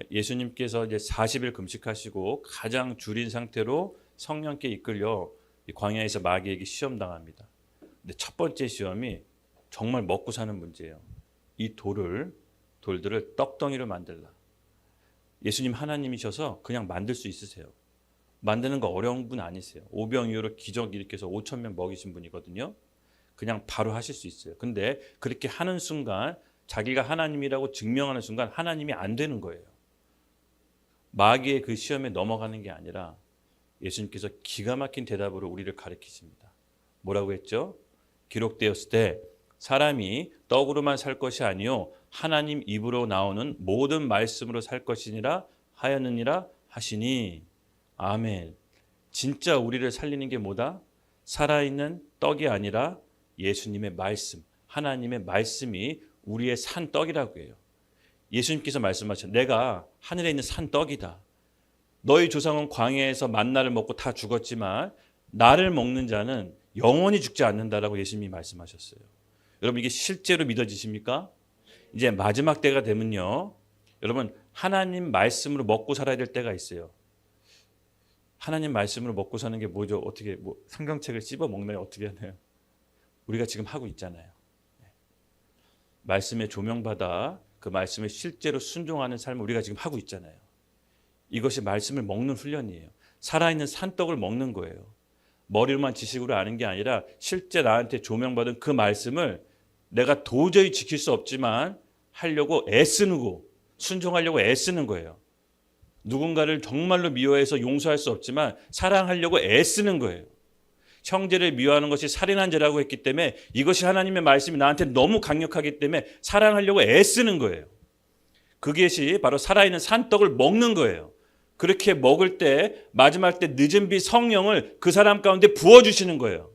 예수님께서 이제 40일 금식하시고 가장 줄인 상태로 성령께 이끌려 광야에서 마귀에게 시험 당합니다. 근데 첫 번째 시험이 정말 먹고 사는 문제예요. 이 돌들을 떡덩이로 만들라. 예수님 하나님이셔서 그냥 만들 수 있으세요. 만드는 거 어려운 분 아니세요. 오병이어로 기적 일으켜서 5천 명 먹이신 분이거든요. 그냥 바로 하실 수 있어요. 근데 그렇게 하는 순간 자기가 하나님이라고 증명하는 순간 하나님이 안 되는 거예요. 마귀의 그 시험에 넘어가는 게 아니라 예수님께서 기가 막힌 대답으로 우리를 가르치십니다. 뭐라고 했죠? 기록되었을 때 사람이 떡으로만 살 것이 아니요 하나님 입으로 나오는 모든 말씀으로 살 것이니라 하였느니라 하시니. 아멘. 진짜 우리를 살리는 게 뭐다? 살아있는 떡이 아니라 예수님의 말씀, 하나님의 말씀이 우리의 산 떡이라고 해요. 예수님께서 말씀하셨죠. 내가 하늘에 있는 산 떡이다. 너희 조상은 광야에서 만나를 먹고 다 죽었지만 나를 먹는 자는 영원히 죽지 않는다라고 예수님이 말씀하셨어요. 여러분 이게 실제로 믿어지십니까? 이제 마지막 때가 되면요. 여러분 하나님 말씀으로 먹고 살아야 될 때가 있어요. 하나님 말씀으로 먹고 사는 게 뭐죠? 어떻게 성경책을 씹어 먹나요? 어떻게 하나요? 우리가 지금 하고 있잖아요. 말씀에 조명받아 그 말씀에 실제로 순종하는 삶을 우리가 지금 하고 있잖아요. 이것이 말씀을 먹는 훈련이에요. 살아있는 산떡을 먹는 거예요. 머리로만 지식으로 아는 게 아니라 실제 나한테 조명받은 그 말씀을 내가 도저히 지킬 수 없지만 하려고 애쓰는 거, 순종하려고 애쓰는 거예요. 누군가를 정말로 미워해서 용서할 수 없지만 사랑하려고 애쓰는 거예요. 형제를 미워하는 것이 살인한 죄라고 했기 때문에 이것이 하나님의 말씀이 나한테 너무 강력하기 때문에 사랑하려고 애쓰는 거예요. 그것이 바로 살아있는 산떡을 먹는 거예요. 그렇게 먹을 때 마지막 때 늦은 비 성령을 그 사람 가운데 부어주시는 거예요.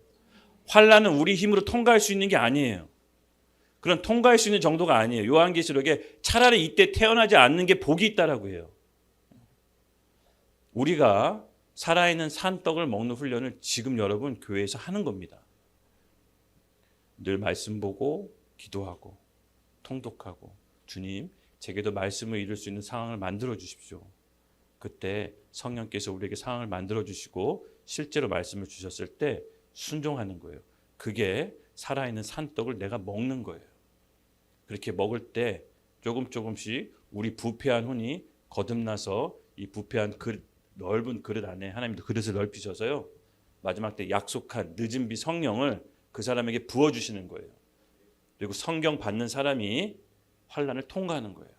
환난은 우리 힘으로 통과할 수 있는 게 아니에요. 그런 통과할 수 있는 정도가 아니에요. 요한계시록에 차라리 이때 태어나지 않는 게 복이 있다라고 해요. 우리가 살아있는 산떡을 먹는 훈련을 지금 여러분 교회에서 하는 겁니다. 늘 말씀 보고 기도하고 통독하고 주님 제게도 말씀을 이룰 수 있는 상황을 만들어 주십시오. 그때 성령께서 우리에게 상황을 만들어 주시고 실제로 말씀을 주셨을 때 순종하는 거예요. 그게 살아있는 산떡을 내가 먹는 거예요. 그렇게 먹을 때 조금씩 우리 부패한 혼이 거듭나서 이 부패한 넓은 그릇 안에 하나님도 그릇을 넓히셔서요. 마지막 때 약속한 늦은 비 성령을 그 사람에게 부어주시는 거예요. 그리고 성경 받는 사람이 환난을 통과하는 거예요.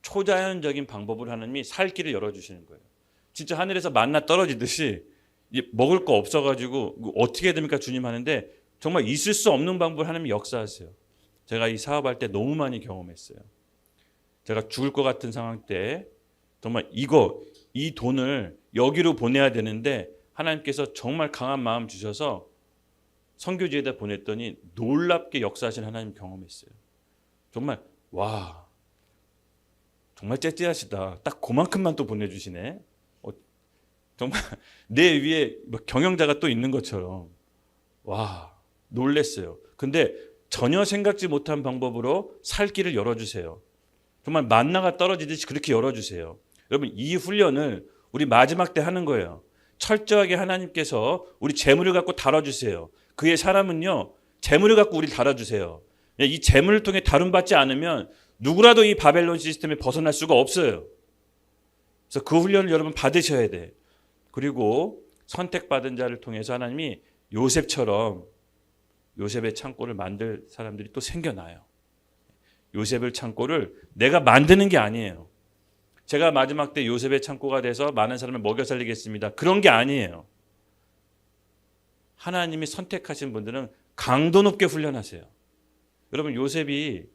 초자연적인 방법으로 하나님이 살 길을 열어주시는 거예요. 진짜 하늘에서 만나 떨어지듯이 먹을 거 없어가지고 어떻게 해야 됩니까 주님 하는데 정말 있을 수 없는 방법을 하나님이 역사하세요. 제가 이 사업할 때 너무 많이 경험했어요. 제가 죽을 것 같은 상황 때 정말 이 돈을 여기로 보내야 되는데 하나님께서 정말 강한 마음 주셔서 선교지에다 보냈더니 놀랍게 역사하신 하나님 경험했어요. 정말 와 정말 째째하시다. 딱 그만큼만 또 보내주시네. 정말 내 위에 경영자가 또 있는 것처럼 와 놀랬어요. 근데 전혀 생각지 못한 방법으로 살 길을 열어주세요. 정말 만나가 떨어지듯이 그렇게 열어주세요. 여러분 이 훈련을 우리 마지막 때 하는 거예요. 철저하게 하나님께서 우리 재물을 갖고 다뤄주세요. 그의 사람은요 재물을 갖고 우리 다뤄주세요. 이 재물을 통해 다룸받지 않으면 누구라도 이 바벨론 시스템에 벗어날 수가 없어요. 그래서 그 훈련을 여러분 받으셔야 돼. 그리고 선택받은 자를 통해서 하나님이 요셉처럼 요셉의 창고를 만들 사람들이 또 생겨나요. 요셉의 창고를 내가 만드는 게 아니에요. 제가 마지막 때 요셉의 창고가 돼서 많은 사람을 먹여 살리겠습니다. 그런 게 아니에요. 하나님이 선택하신 분들은 강도 높게 훈련하세요. 여러분 요셉이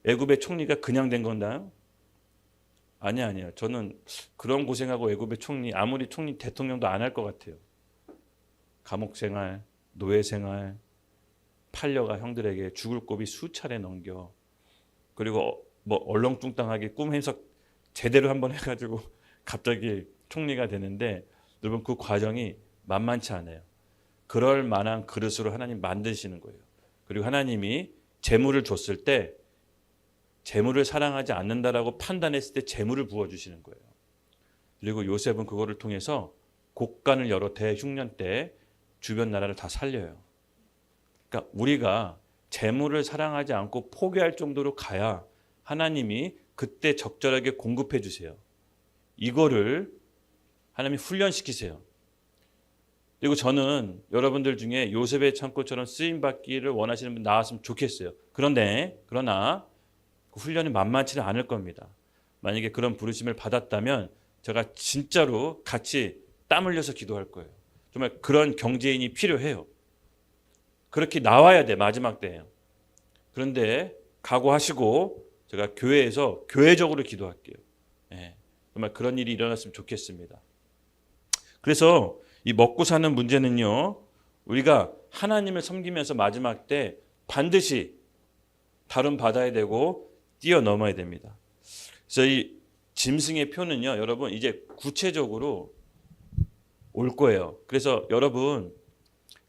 애굽의 총리가 그냥 된 건가요? 아니에요. 저는 그런 고생하고 애굽의 총리 아무리 총리 대통령도 안 할 것 같아요. 감옥 생활, 노예 생활, 팔려가 형들에게 죽을 고비 수차례 넘겨 그리고 뭐 얼렁뚱땅하게 꿈 해석 제대로 한번 해가지고 갑자기 총리가 되는데 여러분 그 과정이 만만치 않아요. 그럴 만한 그릇으로 하나님 만드시는 거예요. 그리고 하나님이 재물을 줬을 때 재물을 사랑하지 않는다라고 판단했을 때 재물을 부어주시는 거예요. 그리고 요셉은 그거를 통해서 곡간을 열어 대흉년 때 주변 나라를 다 살려요. 그러니까 우리가 재물을 사랑하지 않고 포기할 정도로 가야 하나님이 그때 적절하게 공급해 주세요. 이거를 하나님이 훈련시키세요. 그리고 저는 여러분들 중에 요셉의 창고처럼 쓰임받기를 원하시는 분 나왔으면 좋겠어요. 그러나 그 훈련이 만만치는 않을 겁니다. 만약에 그런 부르심을 받았다면 제가 진짜로 같이 땀 흘려서 기도할 거예요. 정말 그런 경제인이 필요해요. 그렇게 나와야 돼, 마지막 때예요. 그런데 각오하시고 제가 교회에서 교회적으로 기도할게요. 정말 그런 일이 일어났으면 좋겠습니다. 그래서 이 먹고 사는 문제는요, 우리가 하나님을 섬기면서 마지막 때 반드시 다룬 받아야 되고 뛰어넘어야 됩니다. 그래서 이 짐승의 표는요, 여러분 이제 구체적으로 올 거예요. 그래서 여러분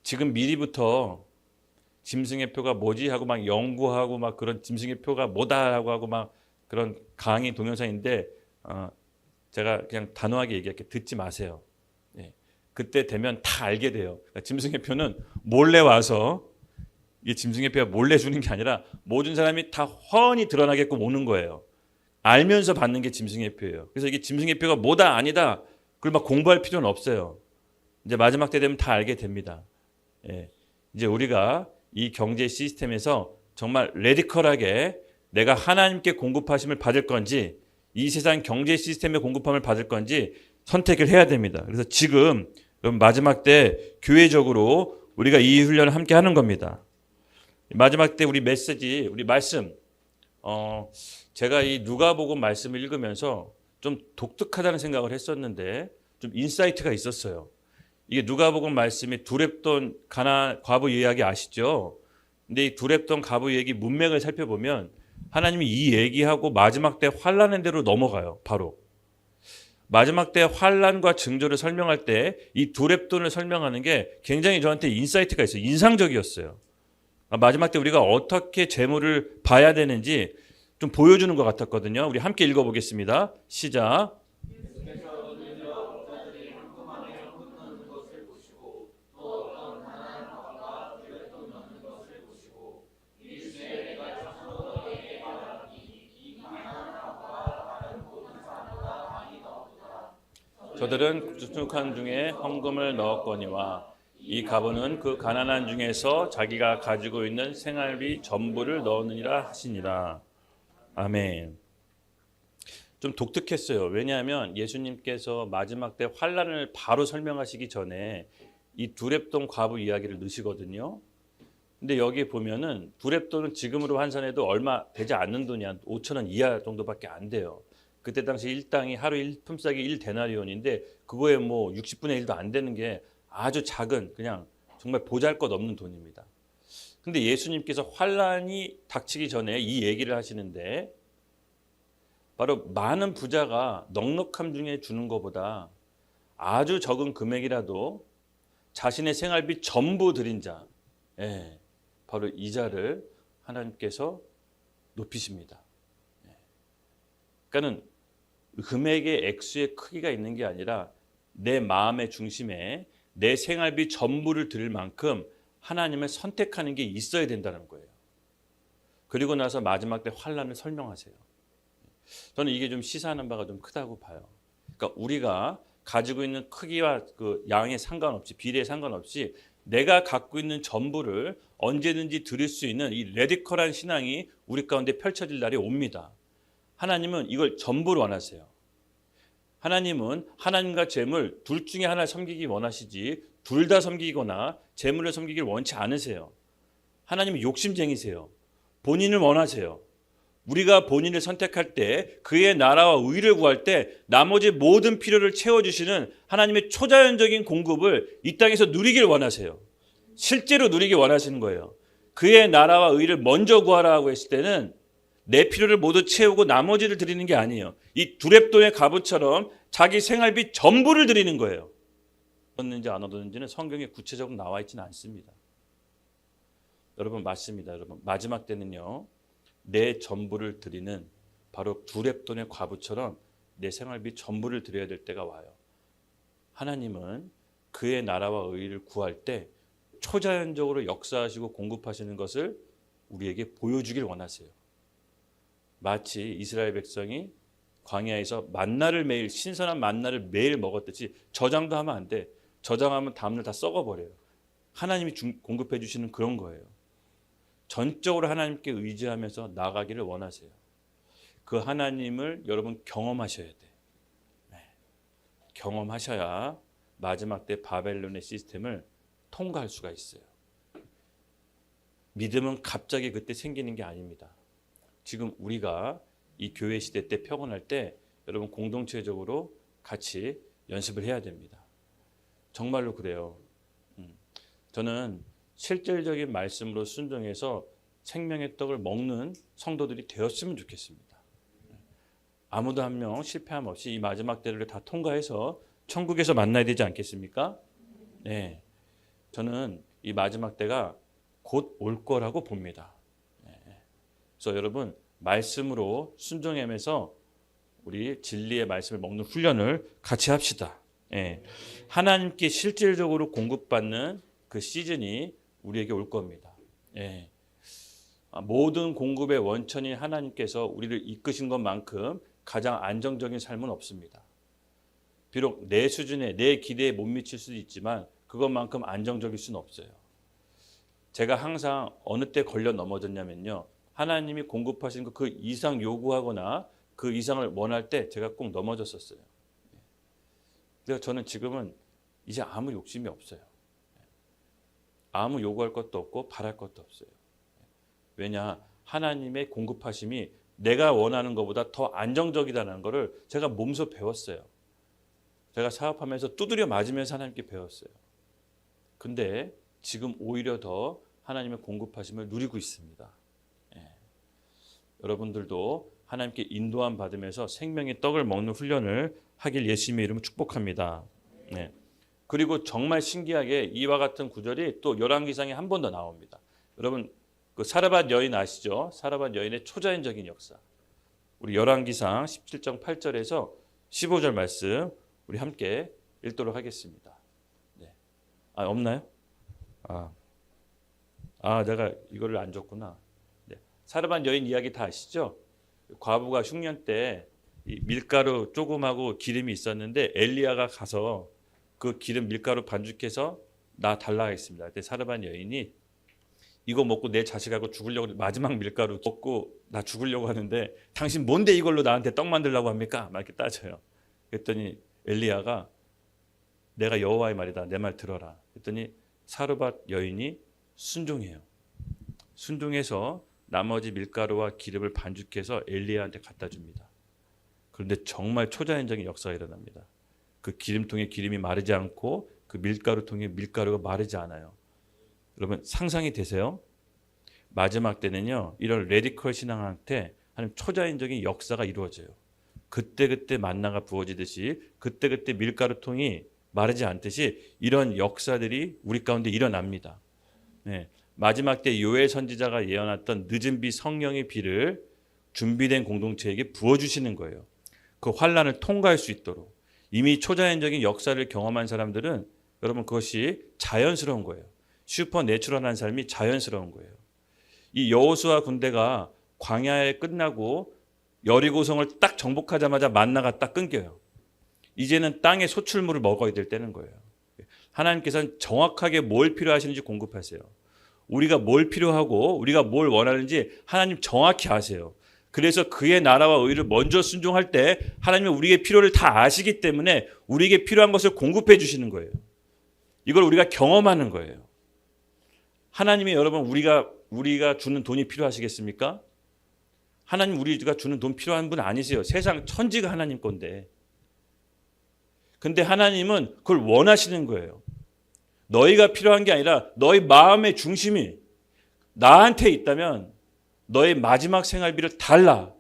지금 미리부터 짐승의 표가 뭐지 하고 막 연구하고 막 그런 짐승의 표가 뭐다라고 하고 막 그런 강의 동영상인데 제가 그냥 단호하게 얘기할게요. 듣지 마세요. 그때 되면 다 알게 돼요. 그러니까 짐승의 표는 몰래 와서 이게 짐승의 표가 몰래 주는 게 아니라 모든 사람이 다 훤히 드러나게끔 오는 거예요. 알면서 받는 게 짐승의 표예요. 그래서 이게 짐승의 표가 뭐다 아니다 그걸 막 공부할 필요는 없어요. 이제 마지막 때 되면 다 알게 됩니다. 이제 우리가 이 경제 시스템에서 정말 레디컬하게 내가 하나님께 공급하심을 받을 건지 이 세상 경제 시스템의 공급함을 받을 건지 선택을 해야 됩니다. 그래서 지금 마지막 때 교회적으로 우리가 이 훈련을 함께 하는 겁니다. 마지막 때 우리 메시지, 우리 말씀, 제가 이 누가복음 말씀을 읽으면서 좀 독특하다는 생각을 했었는데 좀 인사이트가 있었어요. 이게 누가복음 말씀이 두렙돈 가나 과부 이야기 아시죠? 근데 이 두렙돈 과부 얘기 문맥을 살펴보면 하나님이 이 얘기하고 마지막 때 환난의 대로 넘어가요. 바로 마지막 때 환난과 징조를 설명할 때 이 두렙돈을 설명하는 게 굉장히 저한테 인사이트가 있어요. 인상적이었어요. 마지막 때 우리가 어떻게 재물을 봐야 되는지 좀 보여주는 것 같았거든요. 우리 함께 읽어보겠습니다. 시작. 저들은 축축한 중에 헌금을 넣었거니와 이 가부는 그 가난한 중에서 자기가 가지고 있는 생활비 전부를 넣느니라 하시니라. 아멘. 좀 독특했어요. 왜냐하면 예수님께서 마지막 때 환난을 바로 설명하시기 전에 이 두렙돈 과부 이야기를 넣으시거든요. 근데 여기 보면은 두렙돈은 지금으로 환산해도 얼마 되지 않는 돈이 한 5,000원 이하 정도밖에 안 돼요. 그때 당시 일당이 하루 품삯이 1데나리온인데 그거에 뭐 60분의 1도 안 되는 게 아주 작은 그냥 정말 보잘것없는 돈입니다. 근데 예수님께서 환난이 닥치기 전에 이 얘기를 하시는데 바로 많은 부자가 넉넉함 중에 주는 것보다 아주 적은 금액이라도 자신의 생활비 전부 드린 자, 바로 이자를 하나님께서 높이십니다. 그러니까는 금액의 액수의 크기가 있는 게 아니라 내 마음의 중심에 내 생활비 전부를 드릴 만큼 하나님을 선택하는 게 있어야 된다는 거예요. 그리고 나서 마지막 때 환난을 설명하세요. 저는 이게 좀 시사하는 바가 좀 크다고 봐요. 그러니까 우리가 가지고 있는 크기와 그 양에 상관없이 비례에 상관없이 내가 갖고 있는 전부를 언제든지 드릴 수 있는 이 레디컬한 신앙이 우리 가운데 펼쳐질 날이 옵니다. 하나님은 이걸 전부를 원하세요. 하나님은 하나님과 재물 둘 중에 하나를 섬기기 원하시지 둘 다 섬기거나 재물을 섬기기를 원치 않으세요. 하나님은 욕심쟁이세요. 본인을 원하세요. 우리가 본인을 선택할 때 그의 나라와 의를 구할 때 나머지 모든 필요를 채워주시는 하나님의 초자연적인 공급을 이 땅에서 누리길 원하세요. 실제로 누리길 원하시는 거예요. 그의 나라와 의를 먼저 구하라고 했을 때는 내 필요를 모두 채우고 나머지를 드리는 게 아니에요. 이 두렙돈의 과부처럼 자기 생활비 전부를 드리는 거예요. 얻었는지 안 얻었는지는 성경에 구체적으로 나와 있지는 않습니다. 여러분 맞습니다. 여러분 마지막 때는요. 내 전부를 드리는 바로 두렙돈의 과부처럼 내 생활비 전부를 드려야 될 때가 와요. 하나님은 그의 나라와 의를 구할 때 초자연적으로 역사하시고 공급하시는 것을 우리에게 보여주길 원하세요. 마치 이스라엘 백성이 광야에서 만나를 매일 신선한 만나를 매일 먹었듯이 저장도 하면 안 돼. 저장하면 다음날 다 썩어버려요. 하나님이 공급해 주시는 그런 거예요. 전적으로 하나님께 의지하면서 나가기를 원하세요. 그 하나님을 여러분 경험하셔야 돼. 네. 경험하셔야 마지막 때 바벨론의 시스템을 통과할 수가 있어요. 믿음은 갑자기 그때 생기는 게 아닙니다. 지금 우리가 이 교회 시대 때 평온할 때 여러분 공동체적으로 같이 연습을 해야 됩니다. 정말로 그래요. 저는 실질적인 말씀으로 순종해서 생명의 떡을 먹는 성도들이 되었으면 좋겠습니다. 아무도 한 명 실패함 없이 이 마지막 때를 다 통과해서 천국에서 만나야 되지 않겠습니까? 네, 저는 이 마지막 때가 곧 올 거라고 봅니다. 그래서 여러분 말씀으로 순종하면서 우리 진리의 말씀을 먹는 훈련을 같이 합시다. 예. 하나님께 실질적으로 공급받는 그 시즌이 우리에게 올 겁니다. 예. 모든 공급의 원천인 하나님께서 우리를 이끄신 것만큼 가장 안정적인 삶은 없습니다. 비록 내 수준에 내 기대에 못 미칠 수도 있지만 그것만큼 안정적일 수는 없어요. 제가 항상 어느 때 걸려 넘어졌냐면요. 하나님이 공급하신 그 이상 요구하거나 그 이상을 원할 때 제가 꼭 넘어졌었어요. 그래서 저는 지금은 이제 아무 욕심이 없어요. 아무 요구할 것도 없고 바랄 것도 없어요. 왜냐? 하나님의 공급하심이 내가 원하는 것보다 더 안정적이라는 것을 제가 몸소 배웠어요. 제가 사업하면서 두드려 맞으면서 하나님께 배웠어요. 근데 지금 오히려 더 하나님의 공급하심을 누리고 있습니다. 여러분들도 하나님께 인도함 받으면서 생명의 떡을 먹는 훈련을 하길 예수님의 이름으로 축복합니다. 네. 그리고 정말 신기하게 이와 같은 구절이 또 열왕기상에 한 번 더 나옵니다. 여러분 그 사르밧 여인 아시죠? 사르밧 여인의 초자연적인 역사. 우리 열왕기상 17장 8절에서 15절 말씀 우리 함께 읽도록 하겠습니다. 네. 없나요? 내가 이거를 안 줬구나. 사르밧 여인 이야기 다 아시죠? 과부가 흉년 때 밀가루 조금하고 기름이 있었는데 엘리야가 가서 그 기름 밀가루 반죽해서 나 달라 했습니다. 그때 사르밧 여인이 이거 먹고 내 자식하고 죽으려고 마지막 밀가루 먹고 나 죽으려고 하는데 당신 뭔데 이걸로 나한테 떡 만들려고 합니까? 막 이렇게 따져요. 그랬더니 엘리야가 내가 여호와의 말이다. 내 말 들어라. 그랬더니 사르밧 여인이 순종해요. 순종해서 나머지 밀가루와 기름을 반죽해서 엘리야한테 갖다 줍니다. 그런데 정말 초자연적인 역사가 일어납니다. 그 기름통에 기름이 마르지 않고 그 밀가루통에 밀가루가 마르지 않아요. 여러분 상상이 되세요? 마지막 때는요. 이런 레디컬 신앙한테 하는 초자연적인 역사가 이루어져요. 그때그때 만나가 부어지듯이 그때그때 밀가루통이 마르지 않듯이 이런 역사들이 우리 가운데 일어납니다. 네. 마지막 때 요엘 선지자가 예언했던 늦은 비 성령의 비를 준비된 공동체에게 부어주시는 거예요. 그 환란을 통과할 수 있도록. 이미 초자연적인 역사를 경험한 사람들은 여러분 그것이 자연스러운 거예요. 슈퍼내추럴한 삶이 자연스러운 거예요. 이 여호수아 군대가 광야에 끝나고 여리고성을 딱 정복하자마자 만나가 딱 끊겨요. 이제는 땅의 소출물을 먹어야 될 때는 거예요. 하나님께서는 정확하게 뭘 필요하시는지 공급하세요. 우리가 뭘 필요하고 우리가 뭘 원하는지 하나님 정확히 아세요. 그래서 그의 나라와 의를 먼저 순종할 때 하나님은 우리의 필요를 다 아시기 때문에 우리에게 필요한 것을 공급해 주시는 거예요. 이걸 우리가 경험하는 거예요. 하나님이 여러분 우리가 주는 돈이 필요하시겠습니까? 하나님 우리가 주는 돈 필요한 분 아니세요. 세상 천지가 하나님 건데. 근데 하나님은 그걸 원하시는 거예요. 너희가 필요한 게 아니라 너희 마음의 중심이 나한테 있다면 너의 마지막 생활비를 달라.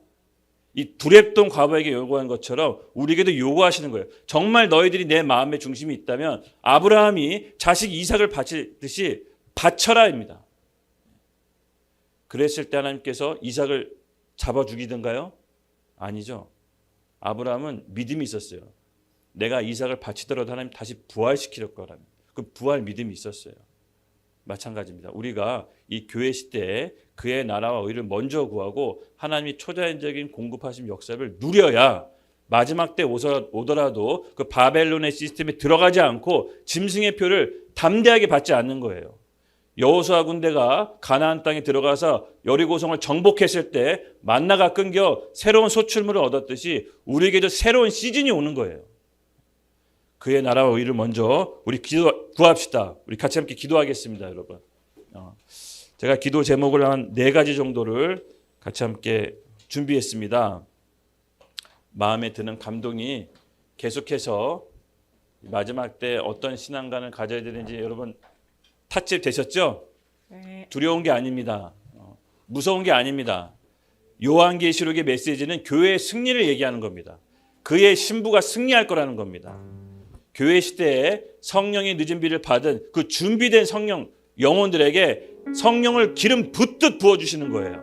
이 두렙돈 과부에게 요구한 것처럼 우리에게도 요구하시는 거예요. 정말 너희들이 내 마음의 중심이 있다면 아브라함이 자식 이삭을 바치듯이 바쳐라입니다. 그랬을 때 하나님께서 이삭을 잡아 죽이던가요? 아니죠. 아브라함은 믿음이 있었어요. 내가 이삭을 바치더라도 하나님 다시 부활시킬 거라면 그 부활 믿음이 있었어요. 마찬가지입니다. 우리가 이 교회 시대에 그의 나라와 의를 먼저 구하고 하나님이 초자연적인 공급하심 역사를 누려야 마지막 때 오더라도 그 바벨론의 시스템에 들어가지 않고 짐승의 표를 담대하게 받지 않는 거예요. 여호수아 군대가 가나안 땅에 들어가서 여리고성을 정복했을 때 만나가 끊겨 새로운 소출물을 얻었듯이 우리에게도 새로운 시즌이 오는 거예요. 그의 나라와 의를 먼저 우리 구합시다. 우리 같이 함께 기도하겠습니다, 여러분. 제가 기도 제목을 한 4가지 정도를 같이 함께 준비했습니다. 마음에 드는 감동이 계속해서 마지막 때 어떤 신앙관을 가져야 되는지 여러분 탓집 되셨죠? 네. 두려운 게 아닙니다. 무서운 게 아닙니다. 요한계시록의 메시지는 교회의 승리를 얘기하는 겁니다. 그의 신부가 승리할 거라는 겁니다. 교회 시대에 성령의 늦은 비를 받은 그 준비된 성령 영혼들에게 성령을 기름 붓듯 부어주시는 거예요.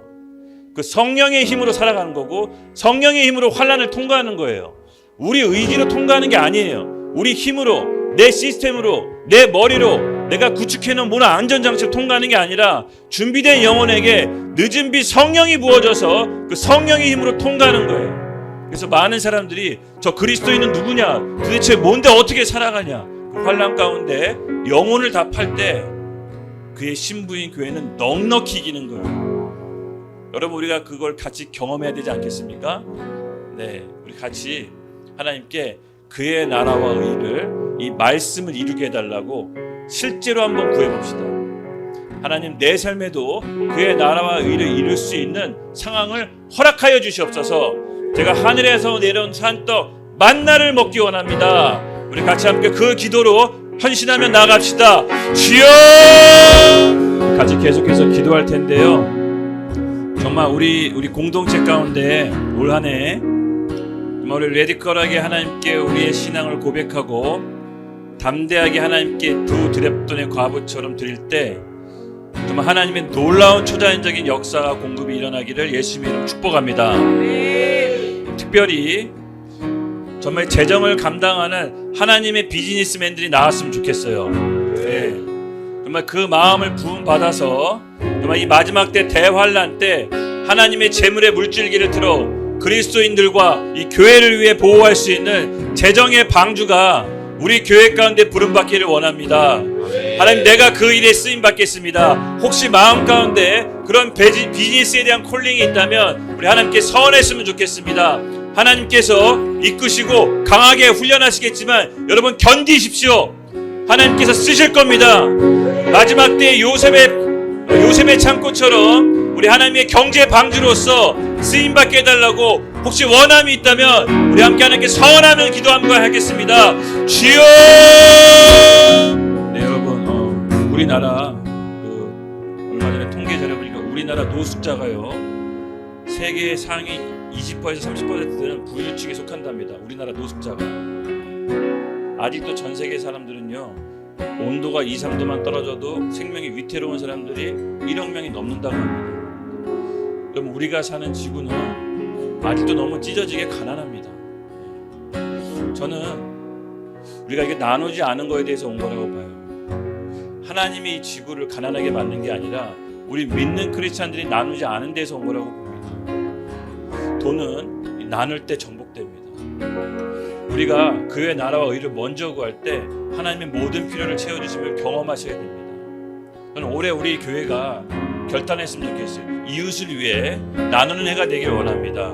그 성령의 힘으로 살아가는 거고 성령의 힘으로 환난을 통과하는 거예요. 우리 의지로 통과하는 게 아니에요. 우리 힘으로, 내 시스템으로, 내 머리로 내가 구축해놓은 모든 안전장치를 통과하는 게 아니라 준비된 영혼에게 늦은 비 성령이 부어져서 그 성령의 힘으로 통과하는 거예요. 그래서 많은 사람들이 저 그리스도인은 누구냐? 도대체 뭔데 어떻게 살아가냐? 그 환난 가운데 영혼을 다 팔 때 그의 신부인 교회는 넉넉히 이기는 거예요. 여러분 우리가 그걸 같이 경험해야 되지 않겠습니까? 네, 우리 같이 하나님께 그의 나라와 의를 이 말씀을 이루게 해달라고 실제로 한번 구해봅시다. 하나님 내 삶에도 그의 나라와 의를 이룰 수 있는 상황을 허락하여 주시옵소서. 제가 하늘에서 내려온 산떡 만나를 먹기 원합니다. 우리 같이 함께 그 기도로 헌신하며 나갑시다. 주여! 같이 계속해서 기도할 텐데요. 정말 우리 공동체 가운데 올 한 해 정말 우리 레디컬하게 하나님께 우리의 신앙을 고백하고 담대하게 하나님께 두 드렙돈의 과부처럼 드릴 때 정말 하나님의 놀라운 초자연적인 역사와 공급이 일어나기를 예수님의 이름으로 축복합니다. 특별히 정말 재정을 감당하는 하나님의 비즈니스맨들이 나왔으면 좋겠어요. 네. 정말 그 마음을 부음받아서 정말 이 마지막 때 대환란 때 하나님의 재물의 물줄기를 틀어 그리스도인들과 이 교회를 위해 보호할 수 있는 재정의 방주가 우리 교회 가운데 부름받기를 원합니다. 하나님 내가 그 일에 쓰임받겠습니다. 혹시 마음 가운데 그런 비즈니스에 대한 콜링이 있다면 우리 하나님께 서원했으면 좋겠습니다. 하나님께서 이끄시고 강하게 훈련하시겠지만 여러분 견디십시오. 하나님께서 쓰실 겁니다. 마지막 때 요셉의 창고처럼 우리 하나님의 경제 방주로서 쓰임받게 해달라고 혹시 원함이 있다면 우리 함께 하나님께 서원하며 기도함과 하겠습니다. 주여! 네 여러분 우리나라 얼마 전에 통계 자료 보니까 우리나라 노숙자가요 세계 상위 20%에서 30%는 부유층에 속한답니다. 우리나라 노숙자가. 아직도 전 세계 사람들은요 온도가 2, 3도만 떨어져도 생명이 위태로운 사람들이 1억 명이 넘는다고 합니다. 그럼 우리가 사는 지구는 아직도 너무 찢어지게 가난합니다. 저는 우리가 이게 나누지 않은 거에 대해서 온 거라고 봐요. 하나님이 이 지구를 가난하게 만든 게 아니라 우리 믿는 크리스찬들이 나누지 않은 데서 온 거라고 봅니다. 돈은 나눌 때 정복됩니다. 우리가 그의 나라와 의를 먼저 구할 때 하나님의 모든 필요를 채워주심을 경험하셔야 됩니다. 저는 올해 우리 교회가 결단했으면 좋겠어요. 이웃을 위해 나누는 해가 되길 원합니다.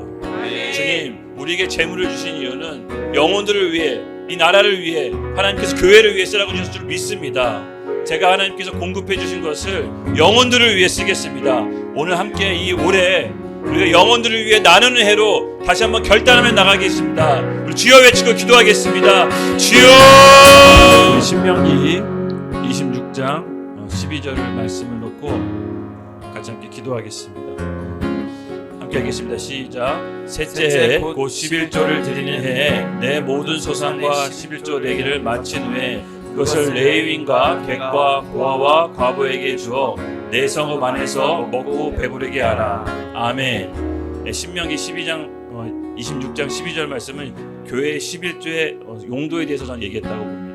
주님, 우리에게 재물을 주신 이유는 영혼들을 위해, 이 나라를 위해, 하나님께서 교회를 위해 쓰라고 주셨을 줄 믿습니다. 제가 하나님께서 공급해 주신 것을 영혼들을 위해 쓰겠습니다. 오늘 함께 이 올해 우리가 영혼들을 위해 나누는 해로 다시 한번 결단하며 나가겠습니다. 우리 주여 외치고 기도하겠습니다. 주여! 신명기 26장 12절을 말씀을 놓고 같이 함께 기도하겠습니다. 함께 하겠습니다. 시작. 셋째 해 곧 11조를 드리는 해에 내 모든 소산과 11조 내기를 마친 후에 그것을 레위인과 객과 고아와 과부에게 주어 내 성읍 안에서 먹고 배부르게 하라. 아멘. 신명기 12장 26장 12절 말씀은 교회의 11조의 용도에 대해서 저는 얘기했다고 봅니다.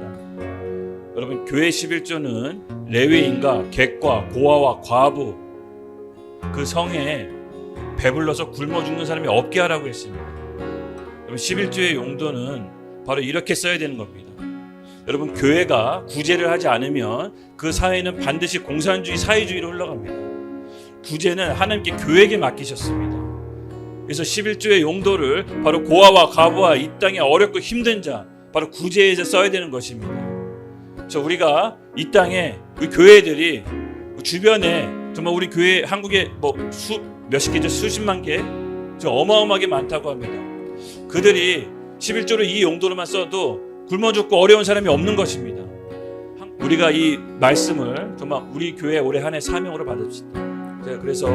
여러분, 교회 11조는 레위인과 객과 고아와 과부 그 성에 배불러서 굶어 죽는 사람이 없게 하라고 했습니다. 여러분, 11조의 용도는 바로 이렇게 써야 되는 겁니다. 여러분, 교회가 구제를 하지 않으면 그 사회는 반드시 공산주의 사회주의로 흘러갑니다. 구제는 하나님께 교회에게 맡기셨습니다. 그래서 11조의 용도를 바로 고아와 과부와 이 땅에 어렵고 힘든 자, 바로 구제에서 써야 되는 것입니다. 그래서 우리가 이 땅에 우리 교회들이 주변에 정말 우리 교회 한국에 몇십 개죠, 수십만 개, 어마어마하게 많다고 합니다. 그들이 11조를 이 용도로만 써도 굶어 죽고 어려운 사람이 없는 것입니다. 우리가 이 말씀을 정말 우리 교회 올해 한 해 사명으로 받읍시다. 제가 그래서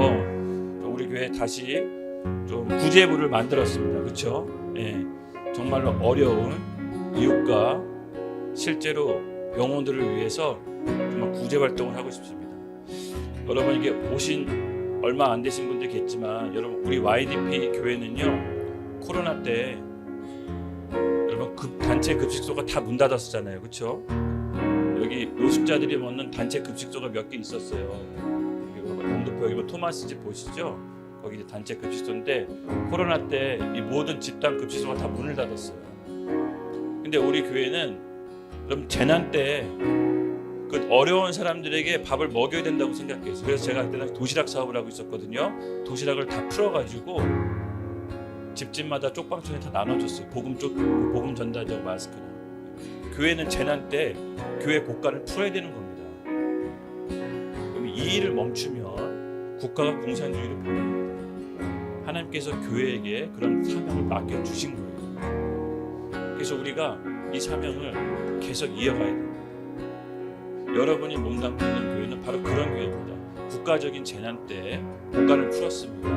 우리 교회 다시 좀 구제부를 만들었습니다. 그렇죠? 예, 정말로 어려운 이웃과 실제로 영혼들을 위해서 정말 구제 활동을 하고 싶습니다. 여러분, 이게 오신 얼마 안 되신 분들 있겠지만, 여러분, 우리 YDP 교회는요, 코로나 때 여러분 단체 급식소가 다 문 닫았었잖아요. 그렇죠? 여기 노숙자들이 먹는 단체 급식소가 몇 개 있었어요. 영도표 여기 토마스 집 보시죠? 거기 이제 단체 급식소인데 코로나 때 이 모든 집단 급식소가 다 문을 닫았어요. 근데 우리 교회는 그럼 재난 때 그 어려운 사람들에게 밥을 먹여야 된다고 생각했어요. 그래서 제가 그때 도시락 사업을 하고 있었거든요. 도시락을 다 풀어가지고 집집마다 쪽방촌에 다 나눠줬어요. 복음 전달자고 마스크랑. 교회는 재난 때 교회 국가를 풀어야 되는 겁니다. 그럼 이 일을 멈추면 국가가 공산주의로 변합니다. 하나님께서 교회에게 그런 사명을 맡겨주신 거예요. 그래서 우리가 이 사명을 계속 이어가야 됩니다. 여러분이 몸담고 있는 교회는 바로 그런 교회입니다. 국가적인 재난 때 국가를 풀었습니다.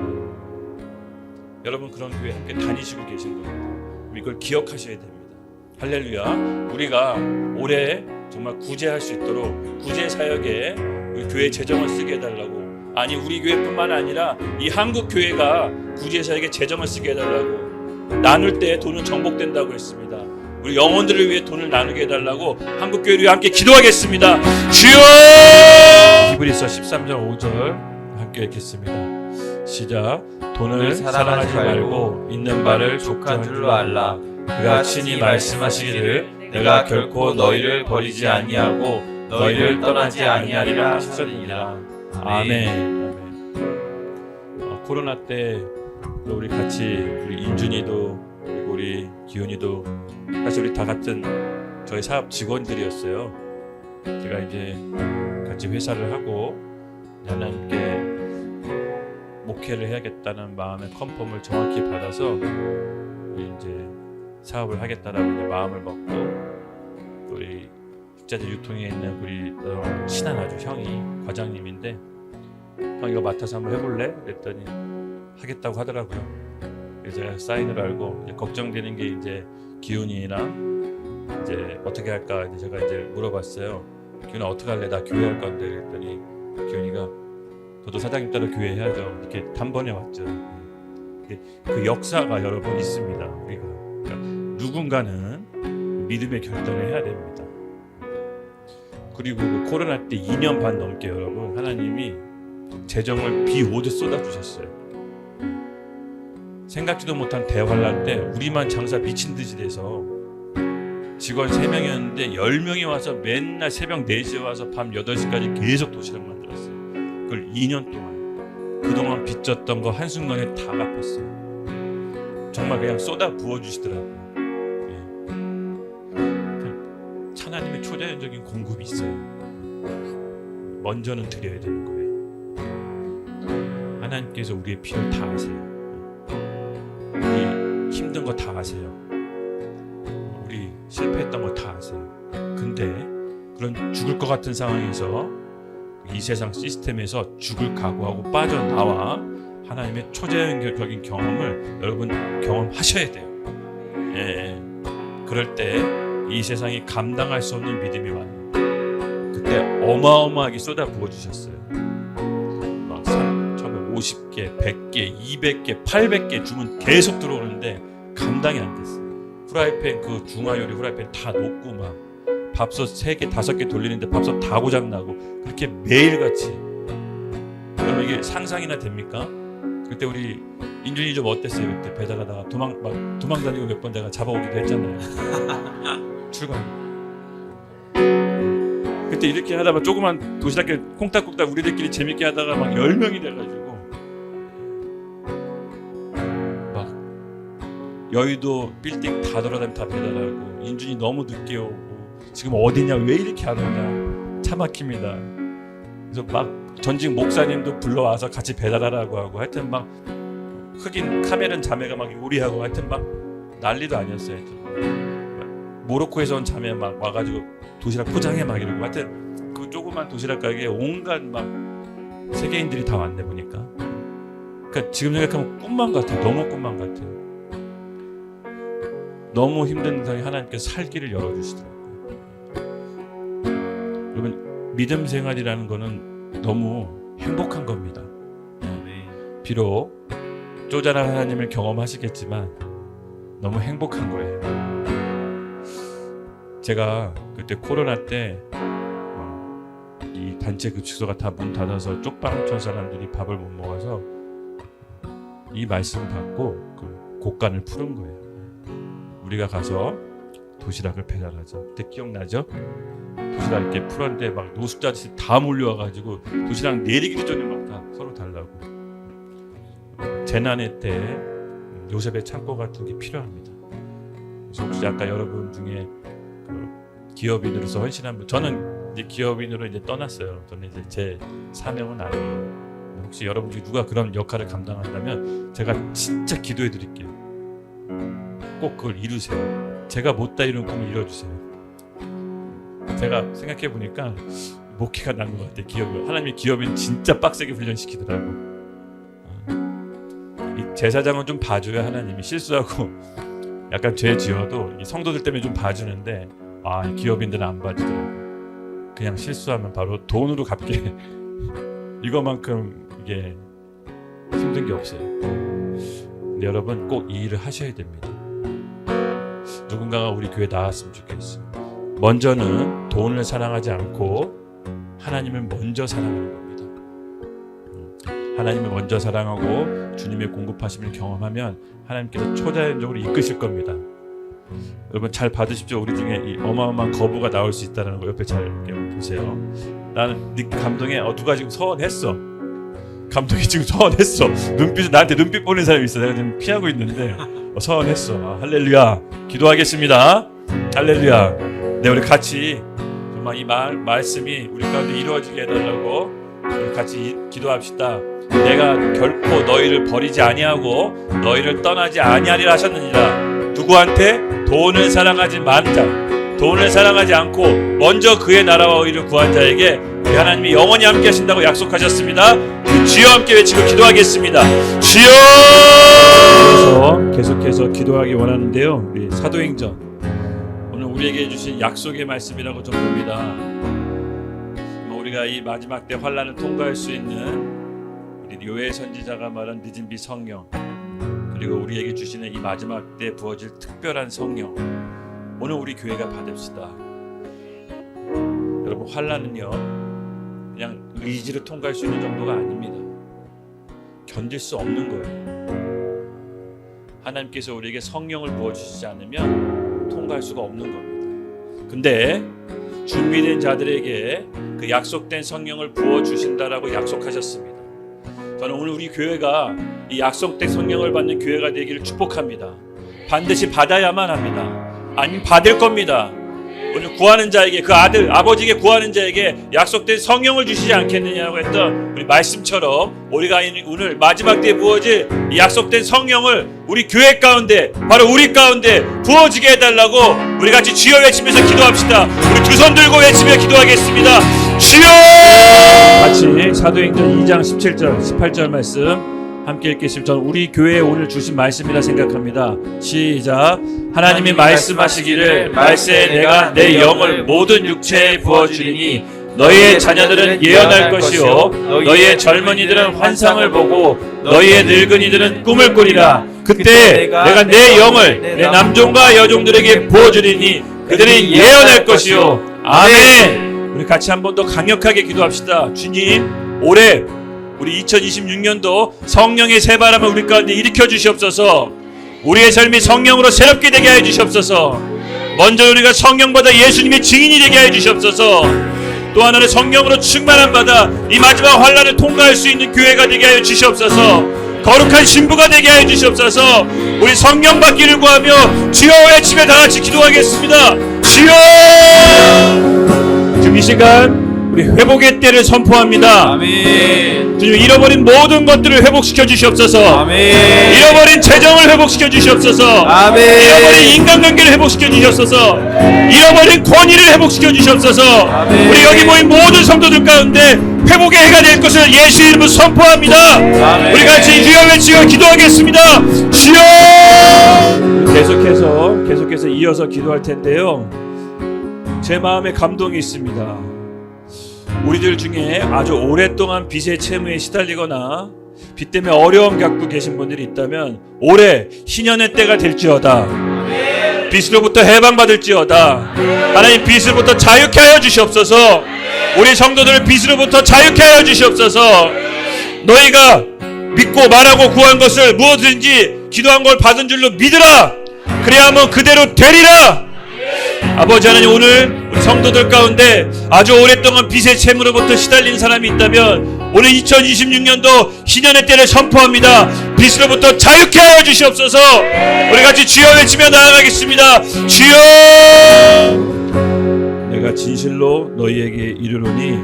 여러분, 그런 교회 함께 다니시고 계신 겁니다. 이걸 기억하셔야 됩니다. 할렐루야. 우리가 올해 정말 구제할 수 있도록 구제 사역에 우리 교회 재정을 쓰게 해달라고, 아니 우리 교회뿐만 아니라 이 한국 교회가 구제 사역에 재정을 쓰게 해달라고, 나눌 때 돈은 정복된다고 했습니다. 우리 영혼들을 위해 돈을 나누게 해달라고 한국 교회를 위해 함께 기도하겠습니다. 주여! 히브리서 13장 5절 함께 읽겠습니다. 시작. 돈을 사랑하지 말고 있는 바를 족한 줄로 알라. 그가 친히 말씀하시기를 내가 결코 너희를 버리지 아니하고 너희를 떠나지 아니하리라 하셨느니라. 아멘. 코로나 때 우리 같이 우리 인준이도 그리고 우리 기훈이도 사실 우리 다 같은 저희 사업 직원들이었어요. 제가 이제 같이 회사를 하고 하나님께 목회를 해야겠다는 마음의 컨펌을 정확히 받아서 우리 이제 사업을 하겠다라고 이제 마음을 먹고, 우리 식자재 유통에 있는 우리 친한 아주 형이 과장님인데, 형 이거 맡아서 한번 해볼래? 그랬더니 하겠다고 하더라고요. 그래서 제가 사인을 알고 이제 걱정되는 게 이제 기훈이랑 이제 어떻게 할까 이제 제가 이제 물어봤어요. 기훈아 어떻게 할래? 나 교회 할 건데. 그랬더니 기훈이가 저도 사장님 따라 교회 해야죠. 이렇게 단번에 왔죠. 그 역사가 여러분 있습니다. 우리가 그러니까 누군가는 믿음의 결단을 해야 됩니다. 그리고 그 코로나 때 2년 반 넘게 여러분 하나님이 재정을 비 오듯 쏟아주셨어요. 생각지도 못한 대환란 때 우리만 장사 미친 듯이 돼서 직원 3명이었는데 10명이 와서 맨날 새벽 4시에 와서 밤 8시까지 계속 도시락 만들었어요. 그걸 2년 동안 그동안 빚졌던 거 한순간에 다 갚았어요. 정말 그냥 쏟아 부어주시더라고요. 하나님의 초자연적인 공급이 있어요. 먼저는 드려야 되는 거예요. 하나님께서 우리의 필요를 다 아세요. 우리 힘든 거 다 아세요. 우리 실패했던 거 다 아세요. 근데 그런 죽을 것 같은 상황에서 이 세상 시스템에서 죽을 각오하고 빠져나와 하나님의 초자연적인 경험을 여러분 경험하셔야 돼요. 예. 그럴 때 이 세상이 감당할 수 없는 믿음이 와요. 그때 어마어마하게 쏟아 부어 주셨어요. 막 처음에 50개, 100개, 200개, 800개 주문 계속 들어오는데 감당이 안 됐어요. 후라이팬 그 중화요리 후라이팬 다 녹고 막 밥솥 3개, 5개 돌리는데 밥솥 다 고장나고 그렇게 매일같이. 여러분 이게 상상이나 됩니까? 그때 우리 인준이 좀 어땠어요? 그때 배달하다가 도망 다니고 몇 번 내가 잡아오기도 했잖아요. 출근. 그때 이렇게 하다가 조그만 도시락에 콩닥콩닥 우리들끼리 재밌게 하다가 막 10명이 돼가지고 막 여의도 빌딩 다 돌아다니면 다 배달하고 인준이 너무 늦게 오고 지금 어디냐 왜 이렇게 안 오냐 차 막힙니다. 그래서 막 전직 목사님도 불러와서 같이 배달하라고 하고 하여튼 막 흑인 카메른 자매가 막 요리하고 하여튼 막 난리도 아니었어요. 하여튼 모로코에서 온 자매 막 와가지고 도시락 포장해 막 이러고 하여튼 그 조그만 도시락 가게에 온갖 막 세계인들이 다 왔네 보니까. 그러니까 지금 생각하면 꿈만 같아. 너무 꿈만 같아. 너무 힘든 상황에 하나님께서 살기를 열어주시더라고요. 여러분 믿음 생활이라는 거는 너무 행복한 겁니다. 비록 쪼잔한 하나님을 경험하시겠지만 너무 행복한 거예요. 제가 그때 코로나 때 이 단체 그 주소가 다 문 닫아서 쪽방 천 사람들이 밥을 못 먹어서 이 말씀 받고 그 곡간을 푸른 거예요. 우리가 가서 도시락을 배달하자. 그때 기억나죠? 도시락 이렇게 풀었는데 막 노숙자들이 다 몰려와가지고 도시락 내리기도 전에 막 다 서로 달라고. 재난의 때 요셉의 창고 같은 게 필요합니다. 그래서 혹시 아까 여러분 중에 그 기업인으로서 헌신한 분, 저는 이제 기업인으로 이제 떠났어요. 저는 이제 제 사명은 아니에요. 혹시 여러분 중에 누가 그런 역할을 감당한다면 제가 진짜 기도해 드릴게요. 꼭 그걸 이루세요. 제가 못다 이룬 꿈을 이뤄주세요. 제가 생각해 보니까 목회가 난 것 같아요. 기업을 하나님의 기업인 진짜 빡세게 훈련시키더라고. 이 제사장은 좀 봐줘야 하나님이 실수하고 약간 죄 지어도 이 성도들 때문에 좀 봐주는데 이 기업인들은 안 봐주더라고. 그냥 실수하면 바로 돈으로 갚게. 이거만큼 이게 힘든 게 없어요. 근데 여러분 꼭 이 일을 하셔야 됩니다. 누군가가 우리 교회 나왔으면 좋겠어요. 먼저는 돈을 사랑하지 않고 하나님을 먼저 사랑하는 겁니다. 하나님을 먼저 사랑하고 주님의 공급하심을 경험하면 하나님께서 초자연적으로 이끄실 겁니다. 여러분 잘 받으십시오. 우리 중에 이 어마어마한 거부가 나올 수 있다는 거 옆에 잘 보세요. 나는 네 감동에 누가 지금 서원했어. 감독이 지금 서원했어. 나한테 눈빛 보는 사람이 있어. 내가 지금 피하고 있는데 서원했어. 할렐루야. 기도하겠습니다. 할렐루야. 네, 우리 같이 정말 이 말씀이 우리 가운데 이루어지게 해달라고 우리 같이 기도합시다. 내가 결코 너희를 버리지 아니하고 너희를 떠나지 아니하리라 하셨느니라. 누구한테? 돈을 사랑하지 않은 자, 돈을 사랑하지 않고 먼저 그의 나라와 의를 구한 자에게 우리 하나님이 영원히 함께 하신다고 약속하셨습니다. 그 주여 함께 외치고 기도하겠습니다. 주여! 그래서 계속해서 기도하기 원하는데요. 우리 사도행전 오늘 우리에게 주신 약속의 말씀이라고 좀 봅니다. 우리가 이 마지막 때 환난을 통과할 수 있는 우리 요엘 선지자가 말한 늦은 비 성령, 그리고 우리에게 주시는 이 마지막 때 부어질 특별한 성령, 오늘 우리 교회가 받읍시다. 여러분 환난은요 그냥 의지로 통과할 수 있는 정도가 아닙니다. 견딜 수 없는 거예요. 하나님께서 우리에게 성령을 부어주시지 않으면 통과할 수가 없는 겁니다. 근데 준비된 자들에게 그 약속된 성령을 부어주신다라고 약속하셨습니다. 저는 오늘 우리 교회가 이 약속된 성령을 받는 교회가 되기를 축복합니다. 반드시 받아야만 합니다. 아니면 받을 겁니다. 오늘 구하는 자에게, 그 아들, 아버지에게 구하는 자에게 약속된 성령을 주시지 않겠느냐고 했던 우리 말씀처럼 우리가 오늘 마지막 때에 부어질 이 약속된 성령을 우리 교회 가운데, 바로 우리 가운데 부어지게 해달라고 우리 같이 주여 외치면서 기도합시다. 우리 두 손 들고 외치며 기도하겠습니다. 주여! 사도행전 2장 17절 18절 말씀 함께 읽겠습니다. 저는 우리 교회에 오늘 주신 말씀이라 생각합니다. 시작. 하나님이 말씀하시기를 말세에 내가 내 영을 모든 육체에 부어주리니 너희의 자녀들은 예언할 것이요 너희의 젊은이들은 환상을 보고 너희의 늙은이들은 꿈을 꾸리라. 그때 내가 내 영을 내 남종과 여종들에게 부어주리니 그들이 예언할 것이요. 아멘. 우리 같이 한 번 더 강력하게 기도합시다. 주님, 올해 우리 2026년도 성령의 새바람을 우리 가운데 일으켜 주시옵소서. 우리의 삶이 성령으로 새롭게 되게 하여 주시옵소서. 먼저 우리가 성령받아 예수님의 증인이 되게 하여 주시옵소서. 또 하나는 성령으로 충만함 받아 이 마지막 환난을 통과할 수 있는 교회가 되게 하여 주시옵소서. 거룩한 신부가 되게 하여 주시옵소서. 우리 성령 받기를 구하며 주여 외치며 다 같이 기도하겠습니다. 주여! 지금 이 시간 우리 회복의 때를 선포합니다. 아멘. 주님, 잃어버린 모든 것들을 회복시켜 주시옵소서. 아멘. 잃어버린 재정을 회복시켜 주시옵소서. 아멘. 잃어버린 인간관계를 회복시켜 주시옵소서. 잃어버린 권위를 회복시켜 주시옵소서. 아멘. 우리 여기 모인 모든 성도들 가운데 회복의 해가 될 것을 예수 이름으로 선포합니다. 아멘. 우리 같이 주여 외치고 기도하겠습니다. 주여! 계속해서 이어서 기도할 텐데요. 제 마음에 감동이 있습니다. 우리들 중에 아주 오랫동안 빚의 채무에 시달리거나 빚 때문에 어려움 겪고 계신 분들이 있다면 올해 희년의 때가 될지어다. 빚으로부터 해방받을지어다. 하나님, 빚으로부터 자유케 하여 주시옵소서. 우리 성도들을 빚으로부터 자유케 하여 주시옵소서. 너희가 믿고 말하고 구한 것을 무엇든지 기도한 걸 받은 줄로 믿으라. 그래야만 그대로 되리라. 아버지 하나님, 오늘 우리 성도들 가운데 아주 오랫동안 빚의 채무로부터 시달린 사람이 있다면 오늘 2026년도 희년의 때를 선포합니다. 빚으로부터 자유케 하여 주시옵소서. 우리 같이 주여 외치며 나아가겠습니다. 주여! 내가 진실로 너희에게 이르노니